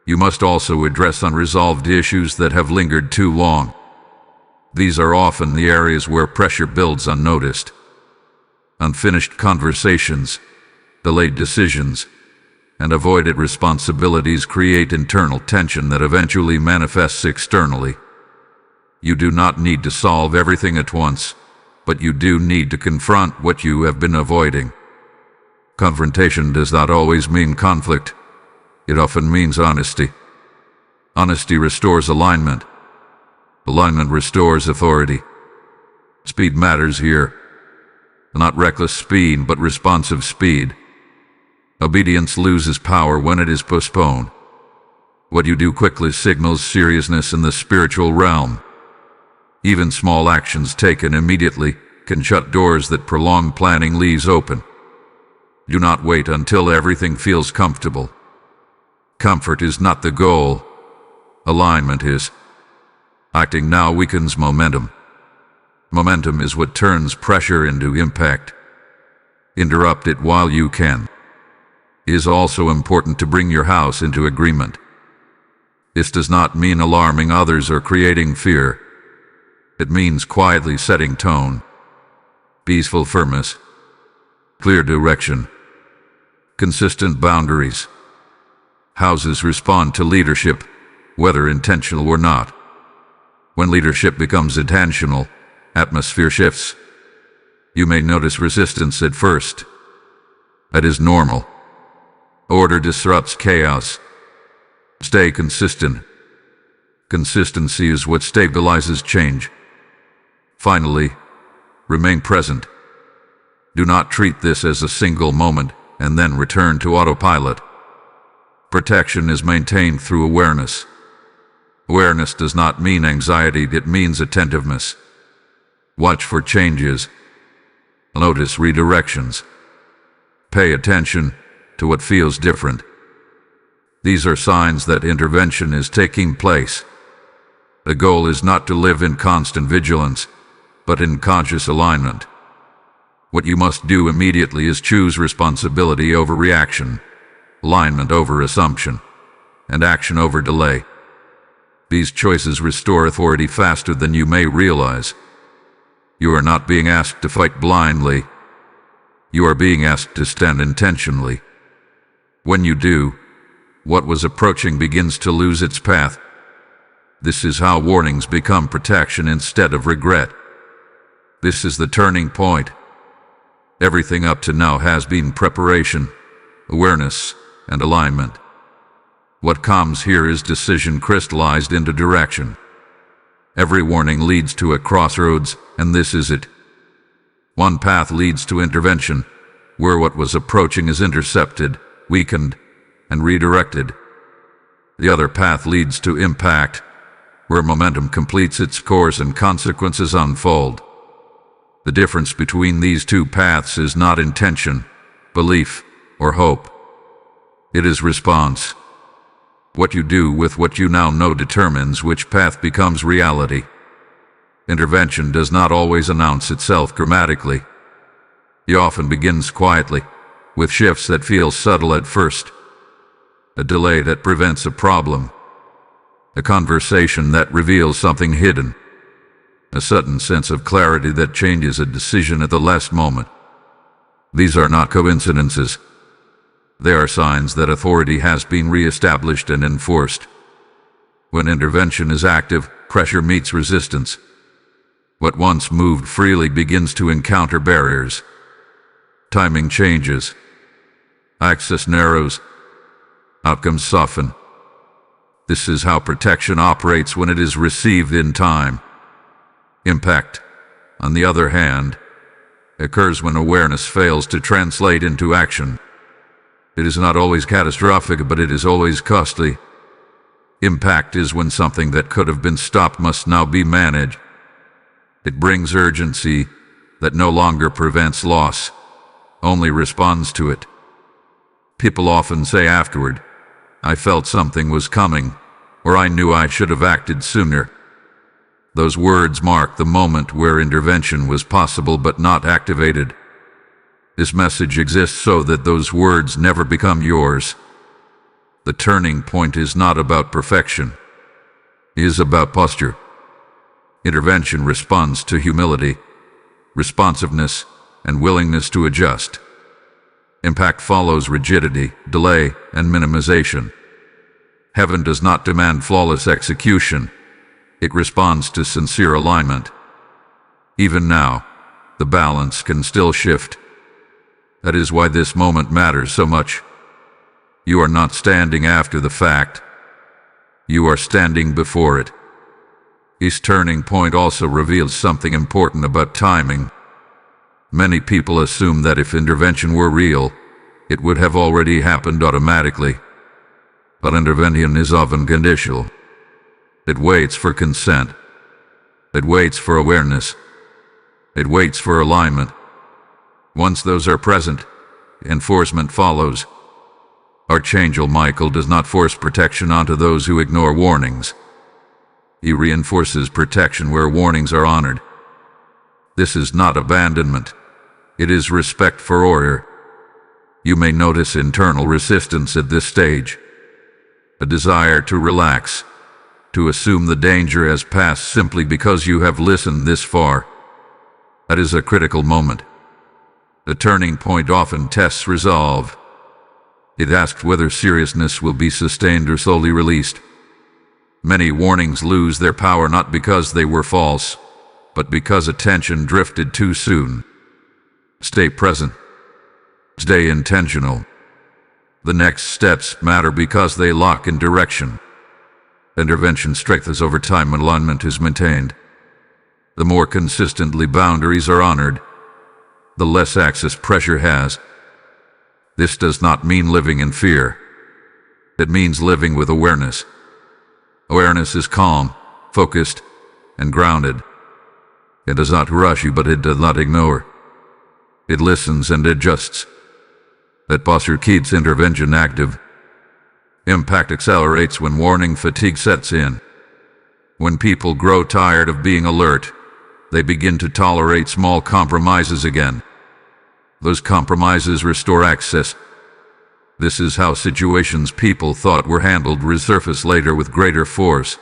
You must also address unresolved issues that have lingered too long. These are often the areas where pressure builds unnoticed. Unfinished conversations, delayed decisions, and avoided responsibilities create internal tension that eventually manifests externally. You do not need to solve everything at once, but you do need to confront what you have been avoiding. Confrontation does not always mean conflict. It often means honesty. Honesty restores alignment. Alignment restores authority. Speed matters here. Not reckless speed, but responsive speed. Obedience loses power when it is postponed. What you do quickly signals seriousness in the spiritual realm. Even small actions taken immediately can shut doors that prolonged planning leaves open. Do not wait until everything feels comfortable. Comfort is not the goal. Alignment is. Acting now weakens momentum. Momentum is what turns pressure into impact. Interrupt it while you can. It is also important to bring your house into agreement. This does not mean alarming others or creating fear. It means quietly setting tone. Peaceful firmness. Clear direction. Consistent boundaries. Houses respond to leadership, whether intentional or not. When leadership becomes intentional, atmosphere shifts. You may notice resistance at first. That is normal. Order disrupts chaos. Stay consistent. Consistency is what stabilizes change. Finally, remain present. Do not treat this as a single moment and then return to autopilot. Protection is maintained through awareness. Awareness does not mean anxiety, it means attentiveness. Watch for changes. Notice redirections. Pay attention to what feels different. These are signs that intervention is taking place. The goal is not to live in constant vigilance, but in conscious alignment. What you must do immediately is choose responsibility over reaction, alignment over assumption, and action over delay. These choices restore authority faster than you may realize. You are not being asked to fight blindly. You are being asked to stand intentionally. When you do, what was approaching begins to lose its path. This is how warnings become protection instead of regret. This is the turning point. Everything up to now has been preparation, awareness, and alignment. What comes here is decision crystallized into direction. Every warning leads to a crossroads, and this is it. One path leads to intervention, where what was approaching is intercepted, weakened, and redirected. The other path leads to impact, where momentum completes its course and consequences unfold. The difference between these two paths is not intention, belief, or hope. It is response. What you do with what you now know determines which path becomes reality. Intervention does not always announce itself dramatically. It often begins quietly, with shifts that feel subtle at first. A delay that prevents a problem. A conversation that reveals something hidden. A sudden sense of clarity that changes a decision at the last moment. These are not coincidences. They are signs that authority has been re-established and enforced. When intervention is active, pressure meets resistance. What once moved freely begins to encounter barriers. Timing changes. Access narrows. Outcomes soften. This is how protection operates when it is received in time. Impact, on the other hand, occurs when awareness fails to translate into action. It is not always catastrophic, but it is always costly. Impact is when something that could have been stopped must now be managed. It brings urgency that no longer prevents loss, only responds to it. People often say afterward, "I felt something was coming," or "I knew I should have acted sooner." Those words mark the moment where intervention was possible but not activated. This message exists so that those words never become yours. The turning point is not about perfection. It is about posture. Intervention responds to humility, responsiveness, and willingness to adjust. Impact follows rigidity, delay, and minimization. Heaven does not demand flawless execution. It responds to sincere alignment. Even now, the balance can still shift. That is why this moment matters so much. You are not standing after the fact. You are standing before it. This turning point also reveals something important about timing. Many people assume that if intervention were real, it would have already happened automatically. But intervention is often conditional. It waits for consent. It waits for awareness. It waits for alignment. Once those are present, enforcement follows. Archangel Michael does not force protection onto those who ignore warnings. He reinforces protection where warnings are honored. This is not abandonment. It is respect for order. You may notice internal resistance at this stage. A desire to relax, to assume the danger has passed simply because you have listened this far. That is a critical moment. The turning point often tests resolve. It asks whether seriousness will be sustained or solely released. Many warnings lose their power not because they were false, but because attention drifted too soon. Stay present. Stay intentional. The next steps matter because they lock in direction. Intervention strengthens over time when alignment is maintained. The more consistently boundaries are honored, the less access pressure has. This does not mean living in fear. It means living with awareness. Awareness is calm, focused, and grounded. It does not rush you, but it does not ignore. It listens and adjusts. That posture keeps intervention active. Impact accelerates when warning fatigue sets in. When people grow tired of being alert, they begin to tolerate small compromises again. Those compromises restore access. This is how situations people thought were handled resurface later with greater force.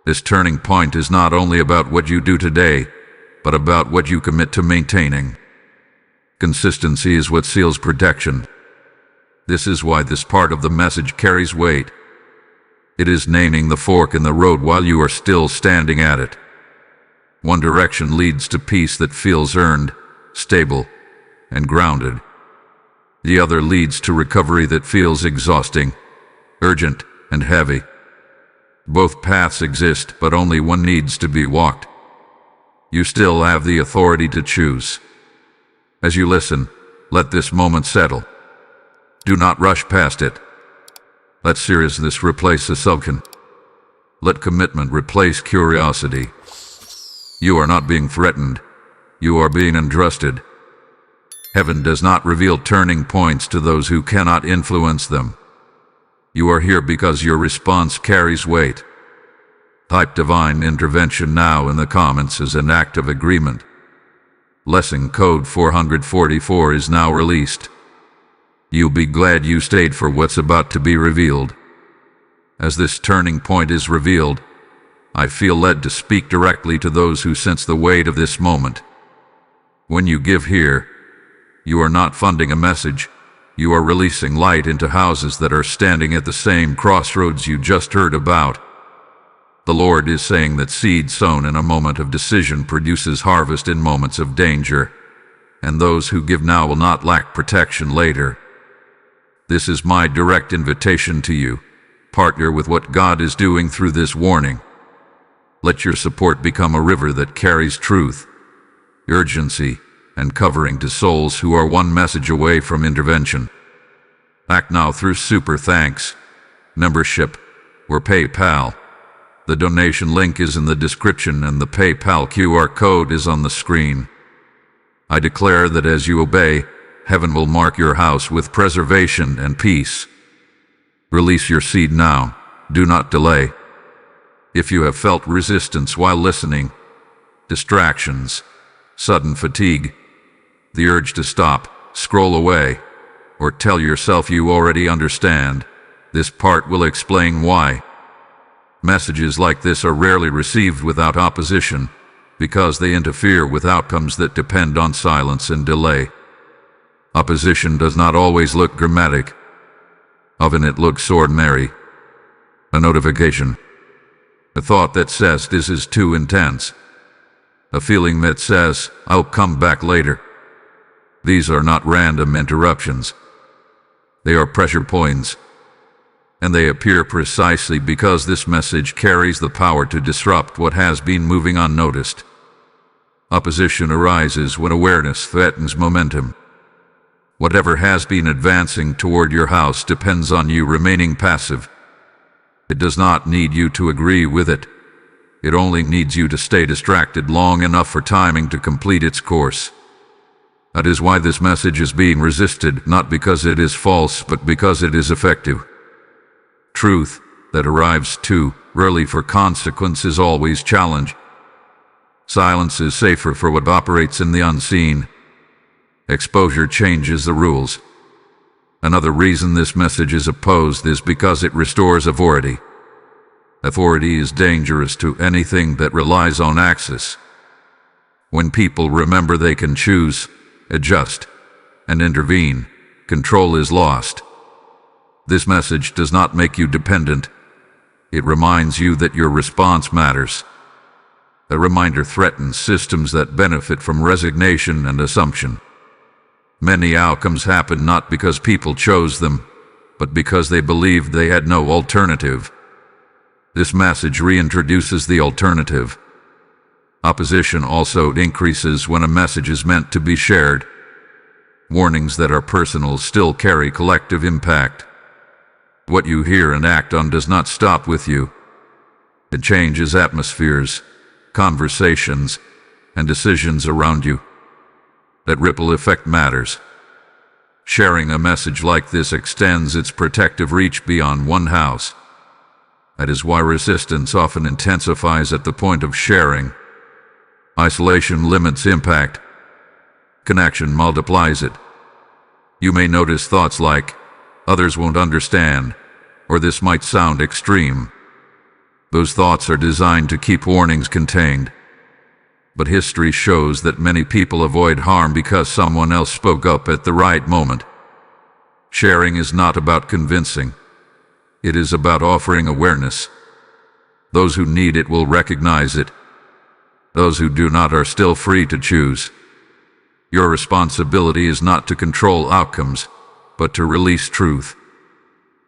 This turning point is not only about what you do today, but about what you commit to maintaining. Consistency is what seals protection. This is why this part of the message carries weight. It is naming the fork in the road while you are still standing at it. One direction leads to peace that feels earned, stable, and grounded. The other leads to recovery that feels exhausting, urgent, and heavy. Both paths exist, but only one needs to be walked. You still have the authority to choose. As you listen, let this moment settle. Do not rush past it. Let seriousness replace assumption. Let commitment replace curiosity. You are not being threatened. You are being entrusted. Heaven does not reveal turning points to those who cannot influence them. You are here because your response carries weight. Type divine intervention now in the comments as an act of agreement. Lesson code 444 is now released. You'll be glad you stayed for what's about to be revealed. As this turning point is revealed, I feel led to speak directly to those who sense the weight of this moment. When you give here, you are not funding a message. You are releasing light into houses that are standing at the same crossroads you just heard about. The Lord is saying that seed sown in a moment of decision produces harvest in moments of danger, and those who give now will not lack protection later. This is my direct invitation to you. Partner with what God is doing through this warning. Let your support become a river that carries truth, urgency, and covering to souls who are one message away from intervention. Act now through Super Thanks, membership, or PayPal. The donation link is in the description and the PayPal QR code is on the screen. I declare that as you obey, heaven will mark your house with preservation and peace. Release your seed now. Do not delay. If you have felt resistance while listening, distractions, sudden fatigue, the urge to stop, scroll away, or tell yourself you already understand, this part will explain why. Messages like this are rarely received without opposition, because they interfere with outcomes that depend on silence and delay. Opposition does not always look dramatic. Often it looks ordinary. A notification. A thought that says this is too intense. A feeling that says, I'll come back later. These are not random interruptions. They are pressure points. And they appear precisely because this message carries the power to disrupt what has been moving unnoticed. Opposition arises when awareness threatens momentum. Whatever has been advancing toward your house depends on you remaining passive. It does not need you to agree with it. It only needs you to stay distracted long enough for timing to complete its course. That is why this message is being resisted, not because it is false, but because it is effective. Truth that arrives too early for consequence is always challenged. Silence is safer for what operates in the unseen. Exposure changes the rules. Another reason this message is opposed is because it restores authority. Authority is dangerous to anything that relies on access. When people remember they can choose, adjust, and intervene, control is lost. This message does not make you dependent. It reminds you that your response matters. A reminder threatens systems that benefit from resignation and assumption. Many outcomes happen not because people chose them, but because they believed they had no alternative. This message reintroduces the alternative. Opposition also increases when a message is meant to be shared. Warnings that are personal still carry collective impact. What you hear and act on does not stop with you. It changes atmospheres, conversations, and decisions around you. That ripple effect matters. Sharing a message like this extends its protective reach beyond one house. That is why resistance often intensifies at the point of sharing. Isolation limits impact. Connection multiplies it. You may notice thoughts like, others won't understand, or this might sound extreme. Those thoughts are designed to keep warnings contained. But history shows that many people avoid harm because someone else spoke up at the right moment. Sharing is not about convincing. It is about offering awareness. Those who need it will recognize it. Those who do not are still free to choose. Your responsibility is not to control outcomes, but to release truth.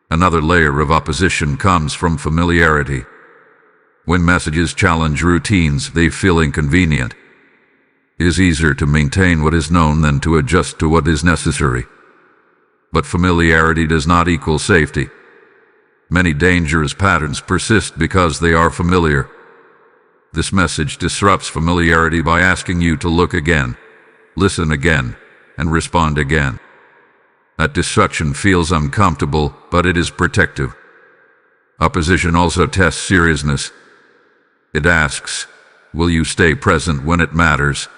Another layer of opposition comes from familiarity. When messages challenge routines, they feel inconvenient. It is easier to maintain what is known than to adjust to what is necessary. But familiarity does not equal safety. Many dangerous patterns persist because they are familiar. This message disrupts familiarity by asking you to look again, listen again, and respond again. That disruption feels uncomfortable, but it is protective. Opposition also tests seriousness. It asks, will you stay present when it matters,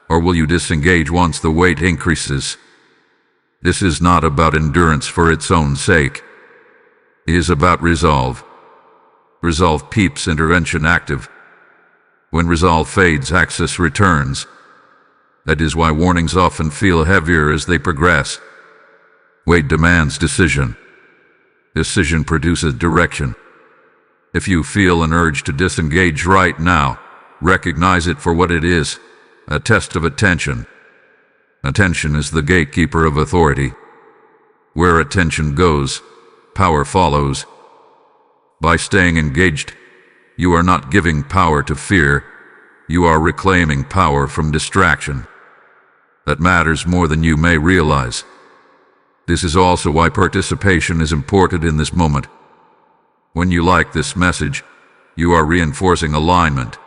or will you disengage once the weight increases? This is not about endurance for its own sake. It is about resolve. Resolve keeps intervention active. When resolve fades, access returns. That is why warnings often feel heavier as they progress. Weight demands decision. Decision produces direction. If you feel an urge to disengage right now, recognize it for what it is, a test of attention. Attention is the gatekeeper of authority. Where attention goes, power follows. By staying engaged, you are not giving power to fear, you are reclaiming power from distraction. That matters more than you may realize. This is also why participation is important in this moment. When you like this message, you are reinforcing alignment.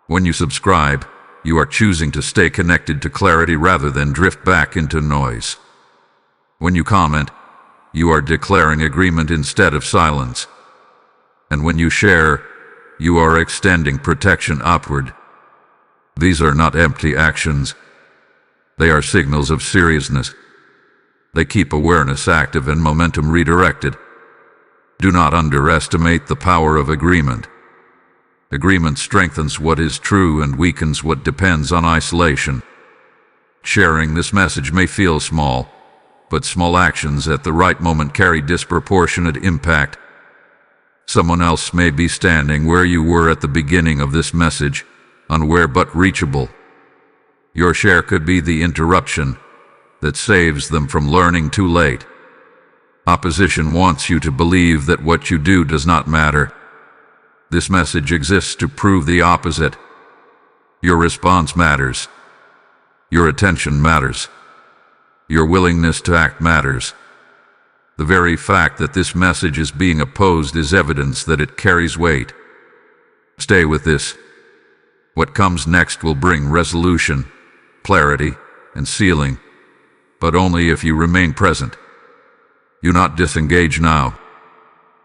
When you subscribe, you are choosing to stay connected to clarity rather than drift back into noise. When you comment, you are declaring agreement instead of silence. And when you share, you are extending protection upward. These are not empty actions. They are signals of seriousness. They keep awareness active and momentum redirected. Do not underestimate the power of agreement. Agreement strengthens what is true and weakens what depends on isolation. Sharing this message may feel small, but small actions at the right moment carry disproportionate impact. Someone else may be standing where you were at the beginning of this message, unaware but reachable. Your share could be the interruption that saves them from learning too late. Opposition wants you to believe that what you do does not matter. This message exists to prove the opposite. Your response matters. Your attention matters. Your willingness to act matters. The very fact that this message is being opposed is evidence that it carries weight. Stay with this. What comes next will bring resolution, clarity, and sealing, but only if you remain present. Do not disengage now.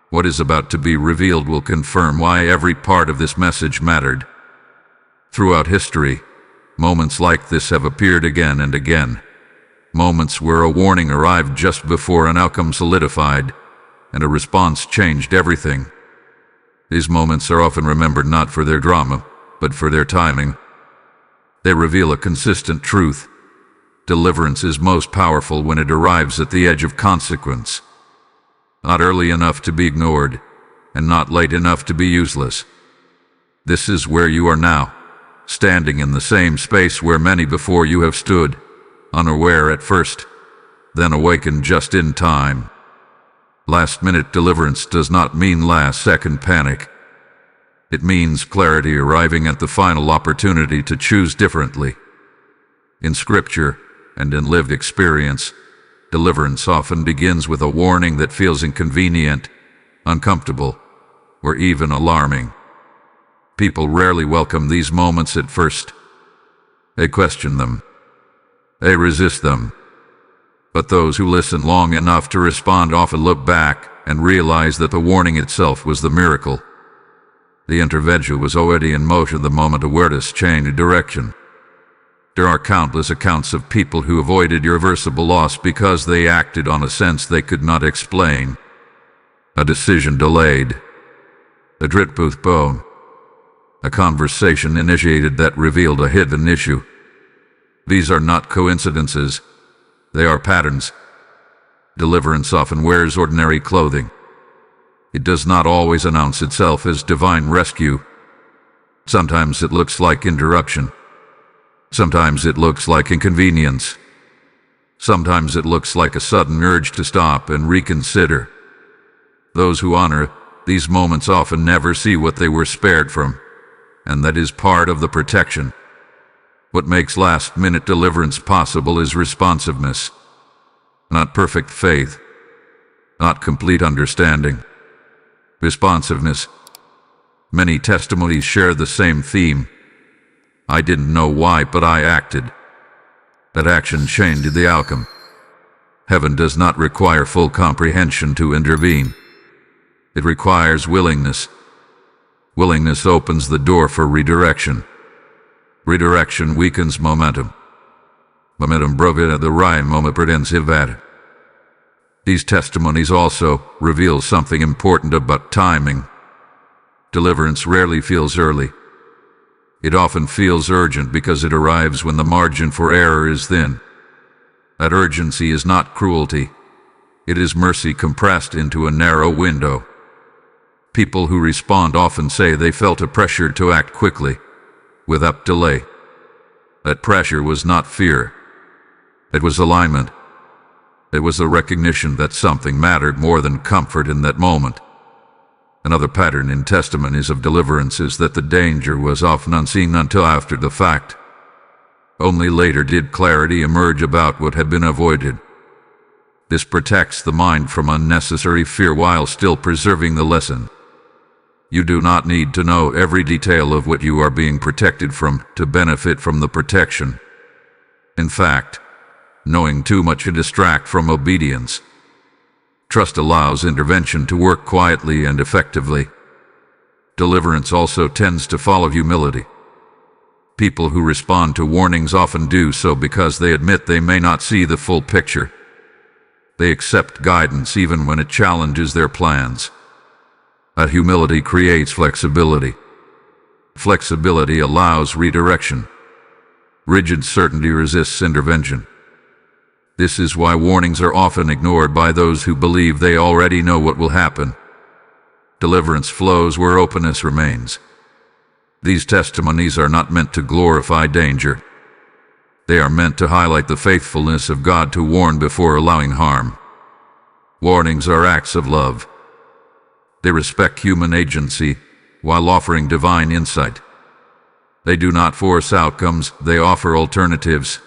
What is about to be revealed will confirm why every part of this message mattered. Throughout history, moments like this have appeared again and again. Moments where a warning arrived just before an outcome solidified, and a response changed everything. These moments are often remembered not for their drama, but for their timing. They reveal a consistent truth. Deliverance is most powerful when it arrives at the edge of consequence. Not early enough to be ignored, and not late enough to be useless. This is where you are now, standing in the same space where many before you have stood, unaware at first, then awakened just in time. Last-minute deliverance does not mean last-second panic. It means clarity arriving at the final opportunity to choose differently. In Scripture and in lived experience, deliverance often begins with a warning that feels inconvenient, uncomfortable, or even alarming. People rarely welcome these moments at first. They question them. They resist them. But those who listen long enough to respond often look back and realize that the warning itself was the miracle. The intervention was already in motion the moment awareness changed direction. There are countless accounts of people who avoided irreversible loss because they acted on a sense they could not explain. A decision delayed. A drip postponed. A conversation initiated that revealed a hidden issue. These are not coincidences. They are patterns. Deliverance often wears ordinary clothing. It does not always announce itself as divine rescue. Sometimes it looks like interruption. Sometimes it looks like inconvenience. Sometimes it looks like a sudden urge to stop and reconsider. Those who honor these moments often never see what they were spared from, and that is part of the protection. What makes last-minute deliverance possible is responsiveness, not perfect faith, not complete understanding. Responsiveness. Many testimonies share the same theme. I didn't know why, but I acted. That action changed the outcome. Heaven does not require full comprehension to intervene. It requires willingness. Willingness opens the door for redirection. Redirection weakens momentum. Momentum provide the right moment pretensivad. These testimonies also reveal something important about timing. Deliverance rarely feels early. It often feels urgent because it arrives when the margin for error is thin. That urgency is not cruelty. It is mercy compressed into a narrow window. People who respond often say they felt a pressure to act quickly, without delay. That pressure was not fear. It was alignment. It was the recognition that something mattered more than comfort in that moment. Another pattern in testimonies of deliverance is that the danger was often unseen until after the fact. Only later did clarity emerge about what had been avoided. This protects the mind from unnecessary fear while still preserving the lesson. You do not need to know every detail of what you are being protected from to benefit from the protection. In fact, knowing too much can distract from obedience. Trust allows intervention to work quietly and effectively. Deliverance also tends to follow humility. People who respond to warnings often do so because they admit they may not see the full picture. They accept guidance even when it challenges their plans. That humility creates flexibility. Flexibility allows redirection. Rigid certainty resists intervention. This is why warnings are often ignored by those who believe they already know what will happen. Deliverance flows where openness remains. These testimonies are not meant to glorify danger. They are meant to highlight the faithfulness of God to warn before allowing harm. Warnings are acts of love. They respect human agency while offering divine insight. They do not force outcomes, they offer alternatives.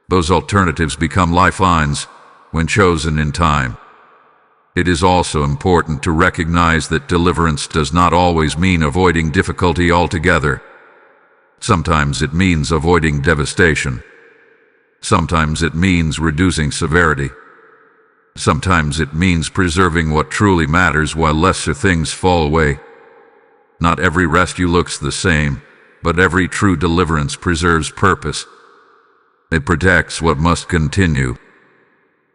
Those alternatives become lifelines when chosen in time. It is also important to recognize that deliverance does not always mean avoiding difficulty altogether. Sometimes it means avoiding devastation. Sometimes it means reducing severity. Sometimes it means preserving what truly matters while lesser things fall away. Not every rescue looks the same, but every true deliverance preserves purpose. It protects what must continue.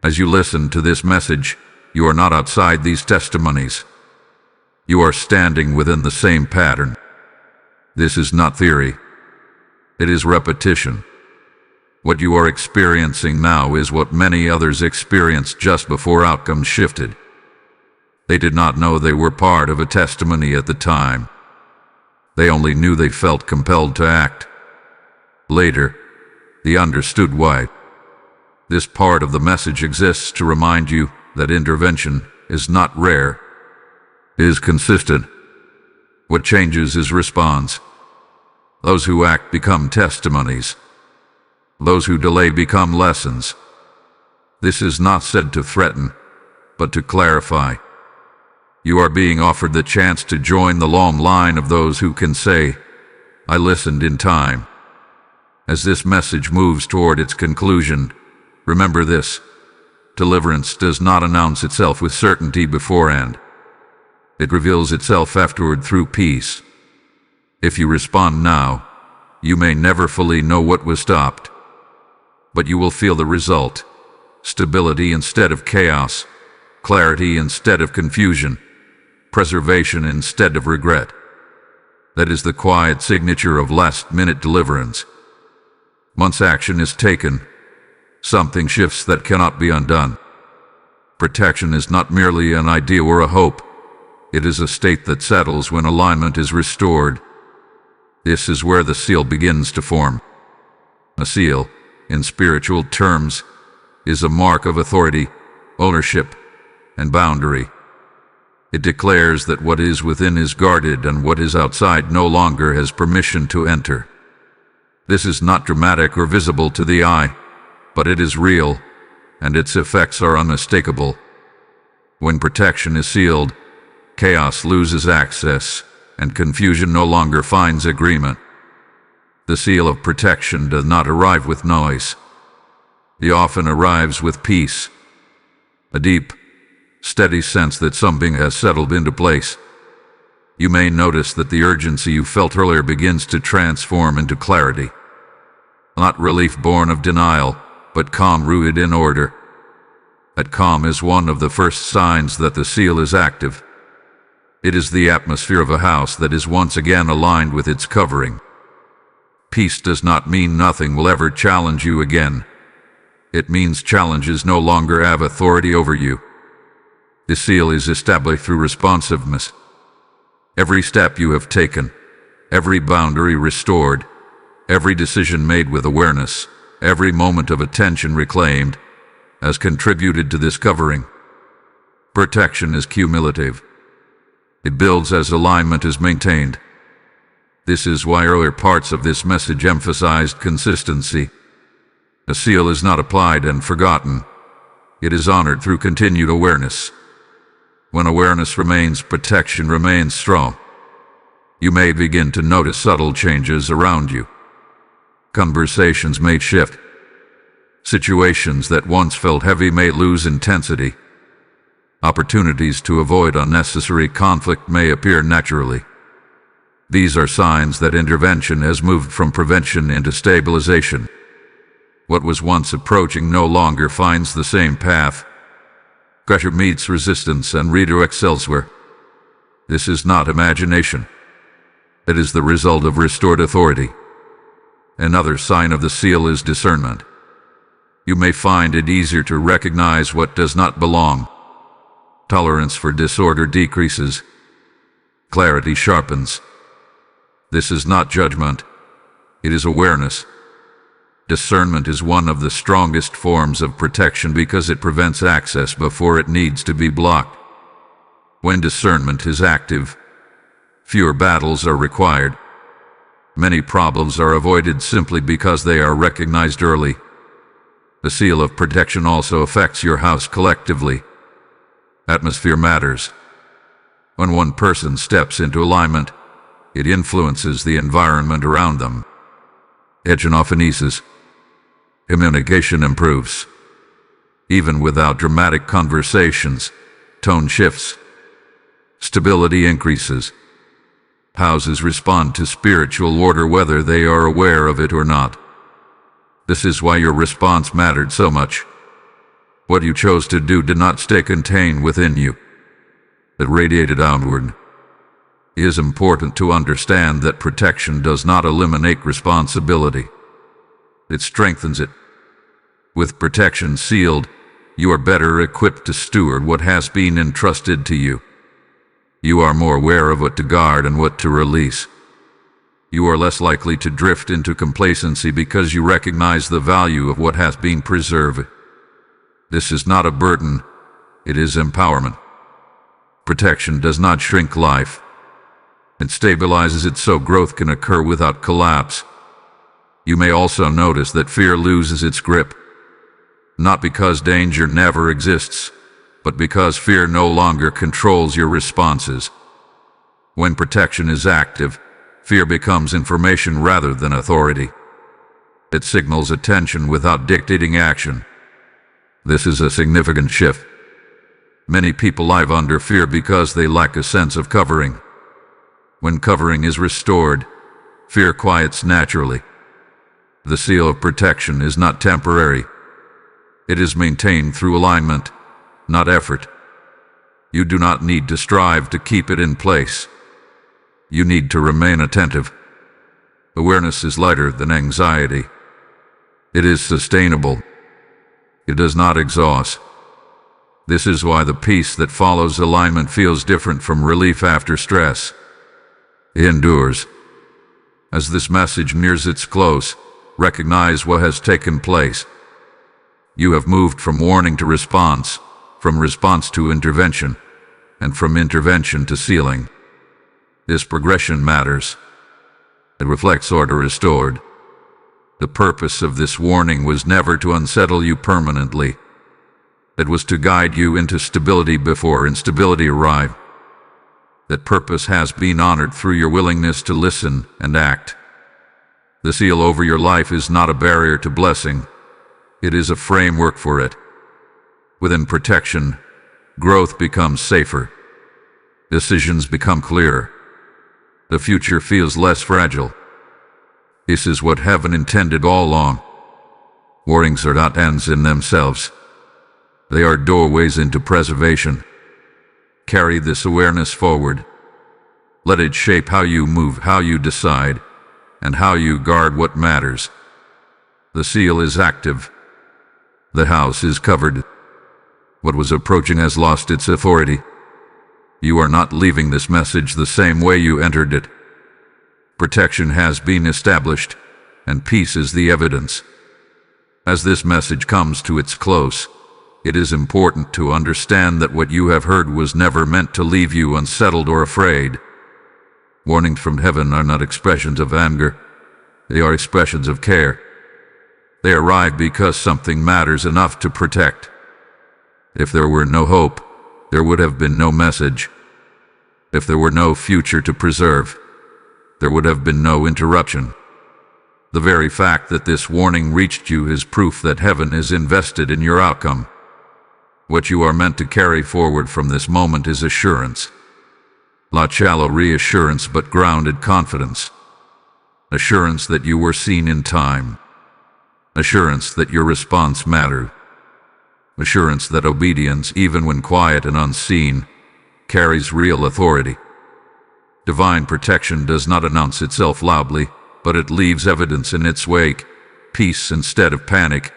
As you listen to this message, you are not outside these testimonies. You are standing within the same pattern. This is not theory. It is repetition. What you are experiencing now is what many others experienced just before outcomes shifted. They did not know they were part of a testimony at the time. They only knew they felt compelled to act. Later, they understood why. This part of the message exists to remind you that intervention is not rare, it is consistent. What changes is response. Those who act become testimonies. Those who delay become lessons. This is not said to threaten, but to clarify. You are being offered the chance to join the long line of those who can say, "I listened in time." As this message moves toward its conclusion, remember this: deliverance does not announce itself with certainty beforehand. It reveals itself afterward through peace. If you respond now, you may never fully know what was stopped, but you will feel the result: stability instead of chaos, clarity instead of confusion, preservation instead of regret. That is the quiet signature of last-minute deliverance. Once action is taken, something shifts that cannot be undone. Protection is not merely an idea or a hope. It is a state that settles when alignment is restored. This is where the seal begins to form. A seal, in spiritual terms, is a mark of authority, ownership, and boundary. It declares that what is within is guarded and what is outside no longer has permission to enter. This is not dramatic or visible to the eye, but it is real, and its effects are unmistakable. When protection is sealed, chaos loses access, and confusion no longer finds agreement. The seal of protection does not arrive with noise. It often arrives with peace, a deep, steady sense that something has settled into place. You may notice that the urgency you felt earlier begins to transform into clarity. Not relief born of denial, but calm rooted in order. That calm is one of the first signs that the seal is active. It is the atmosphere of a house that is once again aligned with its covering. Peace does not mean nothing will ever challenge you again. It means challenges no longer have authority over you. The seal is established through responsiveness. Every step you have taken, every boundary restored, every decision made with awareness, every moment of attention reclaimed, has contributed to this covering. Protection is cumulative. It builds as alignment is maintained. This is why earlier parts of this message emphasized consistency. A seal is not applied and forgotten. It is honored through continued awareness. When awareness remains, protection remains strong. You may begin to notice subtle changes around you. Conversations may shift. Situations that once felt heavy may lose intensity. Opportunities to avoid unnecessary conflict may appear naturally. These are signs that intervention has moved from prevention into stabilization. What was once approaching no longer finds the same path. Pressure meets resistance and redirects elsewhere. This is not imagination. It is the result of restored authority. Another sign of the seal is discernment. You may find it easier to recognize what does not belong. Tolerance for disorder decreases. Clarity sharpens. This is not judgment. It is awareness. Discernment is one of the strongest forms of protection because it prevents access before it needs to be blocked. When discernment is active, fewer battles are required. Many problems are avoided simply because they are recognized early. The seal of protection also affects your house collectively. Atmosphere matters. When one person steps into alignment, it influences the environment around them. Tension often eases. Communication improves. Even without dramatic conversations, tone shifts. Stability increases. Houses respond to spiritual order whether they are aware of it or not. This is why your response mattered so much. What you chose to do did not stay contained within you. It radiated outward. It is important to understand that protection does not eliminate responsibility. It strengthens it. With protection sealed, you are better equipped to steward what has been entrusted to you. You are more aware of what to guard and what to release. You are less likely to drift into complacency because you recognize the value of what has been preserved. This is not a burden, it is empowerment. Protection does not shrink life. It stabilizes it so growth can occur without collapse. You may also notice that fear loses its grip. Not because danger never exists, but because fear no longer controls your responses. When protection is active, fear becomes information rather than authority. It signals attention without dictating action. This is a significant shift. Many people live under fear because they lack a sense of covering. When covering is restored, fear quiets naturally. The seal of protection is not temporary. It is maintained through alignment, not effort. You do not need to strive to keep it in place. You need to remain attentive. Awareness is lighter than anxiety. It is sustainable. It does not exhaust. This is why the peace that follows alignment feels different from relief after stress. It endures. As this message nears its close, recognize what has taken place. You have moved from warning to response, from response to intervention, and from intervention to sealing. This progression matters. It reflects order restored. The purpose of this warning was never to unsettle you permanently. It was to guide you into stability before instability arrived. That purpose has been honored through your willingness to listen and act. The seal over your life is not a barrier to blessing. It is a framework for it. Within protection, growth becomes safer. Decisions become clearer. The future feels less fragile. This is what heaven intended all along. Warnings are not ends in themselves. They are doorways into preservation. Carry this awareness forward. Let it shape how you move, how you decide, and how you guard what matters. The seal is active. The house is covered. What was approaching has lost its authority. You are not leaving this message the same way you entered it. Protection has been established, and peace is the evidence. As this message comes to its close, it is important to understand that what you have heard was never meant to leave you unsettled or afraid. Warnings from heaven are not expressions of anger. They are expressions of care. They arrive because something matters enough to protect. If there were no hope, there would have been no message. If there were no future to preserve, there would have been no interruption. The very fact that this warning reached you is proof that heaven is invested in your outcome. What you are meant to carry forward from this moment is assurance. Not shallow reassurance, but grounded confidence. Assurance that you were seen in time. Assurance that your response mattered. Assurance that obedience, even when quiet and unseen, carries real authority. Divine protection does not announce itself loudly, but it leaves evidence in its wake. Peace instead of panic,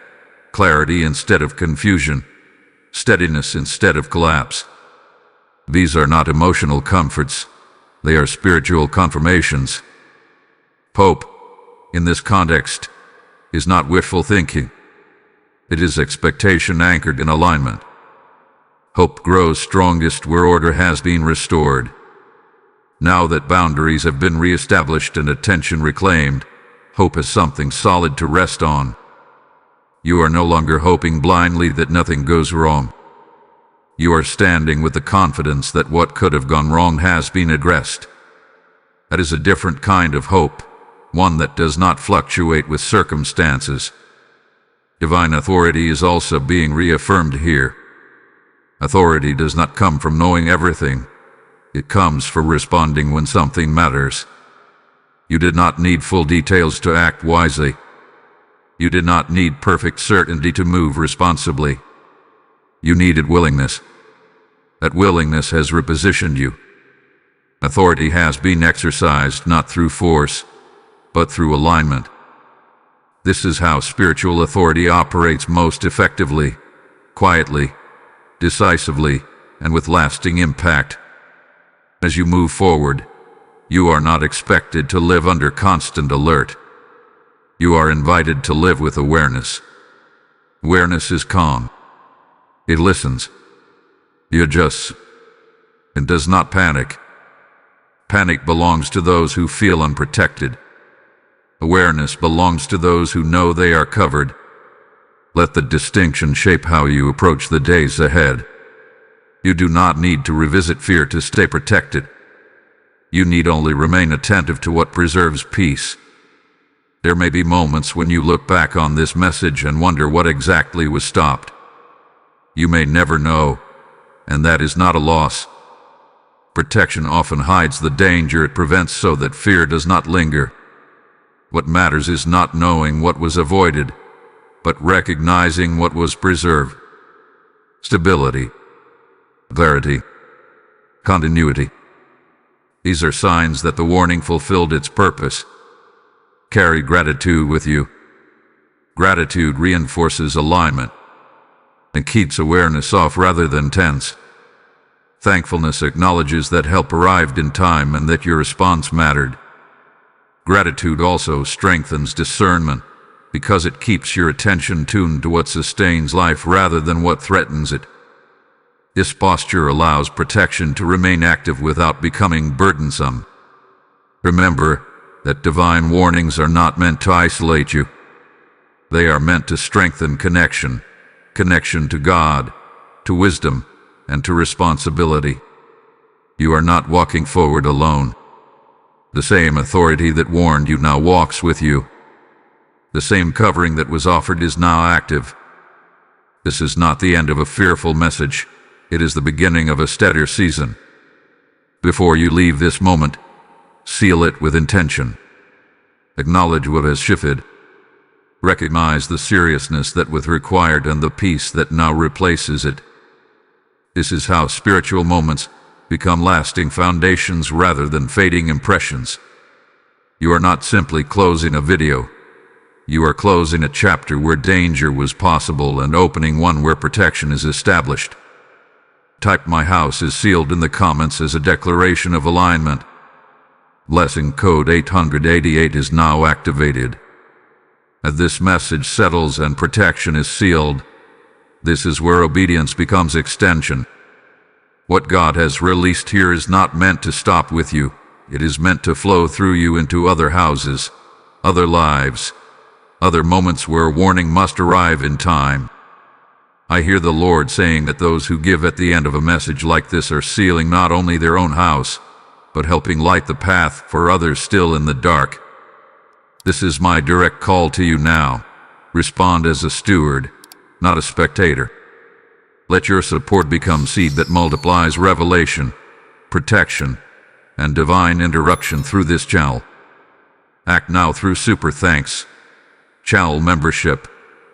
clarity instead of confusion, steadiness instead of collapse. These are not emotional comforts. They are spiritual confirmations. Hope, in this context, is not wishful thinking. It is expectation anchored in alignment. Hope grows strongest where order has been restored. Now that boundaries have been reestablished and attention reclaimed, hope is something solid to rest on. You are no longer hoping blindly that nothing goes wrong. You are standing with the confidence that what could have gone wrong has been addressed. That is a different kind of hope, one that does not fluctuate with circumstances. Divine authority is also being reaffirmed here. Authority does not come from knowing everything. It comes from responding when something matters. You did not need full details to act wisely. You did not need perfect certainty to move responsibly. You needed willingness. That willingness has repositioned you. Authority has been exercised not through force, but through alignment. This is how spiritual authority operates most effectively, quietly, decisively, and with lasting impact. As you move forward, you are not expected to live under constant alert. You are invited to live with awareness. Awareness is calm. It listens. It adjusts. It does not panic. Panic belongs to those who feel unprotected. Awareness belongs to those who know they are covered. Let the distinction shape how you approach the days ahead. You do not need to revisit fear to stay protected. You need only remain attentive to what preserves peace. There may be moments when you look back on this message and wonder what exactly was stopped. You may never know, and that is not a loss. Protection often hides the danger it prevents so that fear does not linger. What matters is not knowing what was avoided, but recognizing what was preserved. Stability, clarity, continuity. These are signs that the warning fulfilled its purpose. Carry gratitude with you. Gratitude reinforces alignment and keeps awareness off rather than tense. Thankfulness acknowledges that help arrived in time and that your response mattered. Gratitude also strengthens discernment because it keeps your attention tuned to what sustains life rather than what threatens it. This posture allows protection to remain active without becoming burdensome. Remember that divine warnings are not meant to isolate you. They are meant to strengthen connection to God, to wisdom, and to responsibility. You are not walking forward alone. The same authority that warned you now walks with you. The same covering that was offered is now active. This is not the end of a fearful message. It is the beginning of a steadier season. Before you leave this moment, seal it with intention. Acknowledge what has shifted. Recognize the seriousness that was required and the peace that now replaces it. This is how spiritual moments become lasting foundations rather than fading impressions. You are not simply closing a video. You are closing a chapter where danger was possible and opening one where protection is established. Type "My house is sealed" in the comments as a declaration of alignment. Blessing code 888 is now activated. As this message settles and protection is sealed, this is where obedience becomes extension. What God has released here is not meant to stop with you. It is meant to flow through you into other houses, other lives, other moments where warning must arrive in time. I hear the Lord saying that those who give at the end of a message like this are sealing not only their own house, but helping light the path for others still in the dark. This is my direct call to you now. Respond as a steward, not a spectator. Let your support become seed that multiplies revelation, protection, and divine interruption through this channel. Act now through super thanks, channel membership,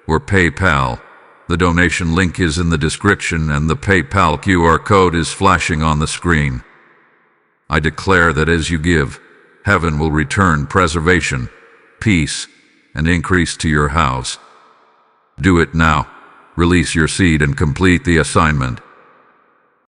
or PayPal. The donation link is in the description and the PayPal QR code is flashing on the screen. I declare that as you give, heaven will return preservation, peace, and increase to your house. Do it now. Release your seed and complete the assignment.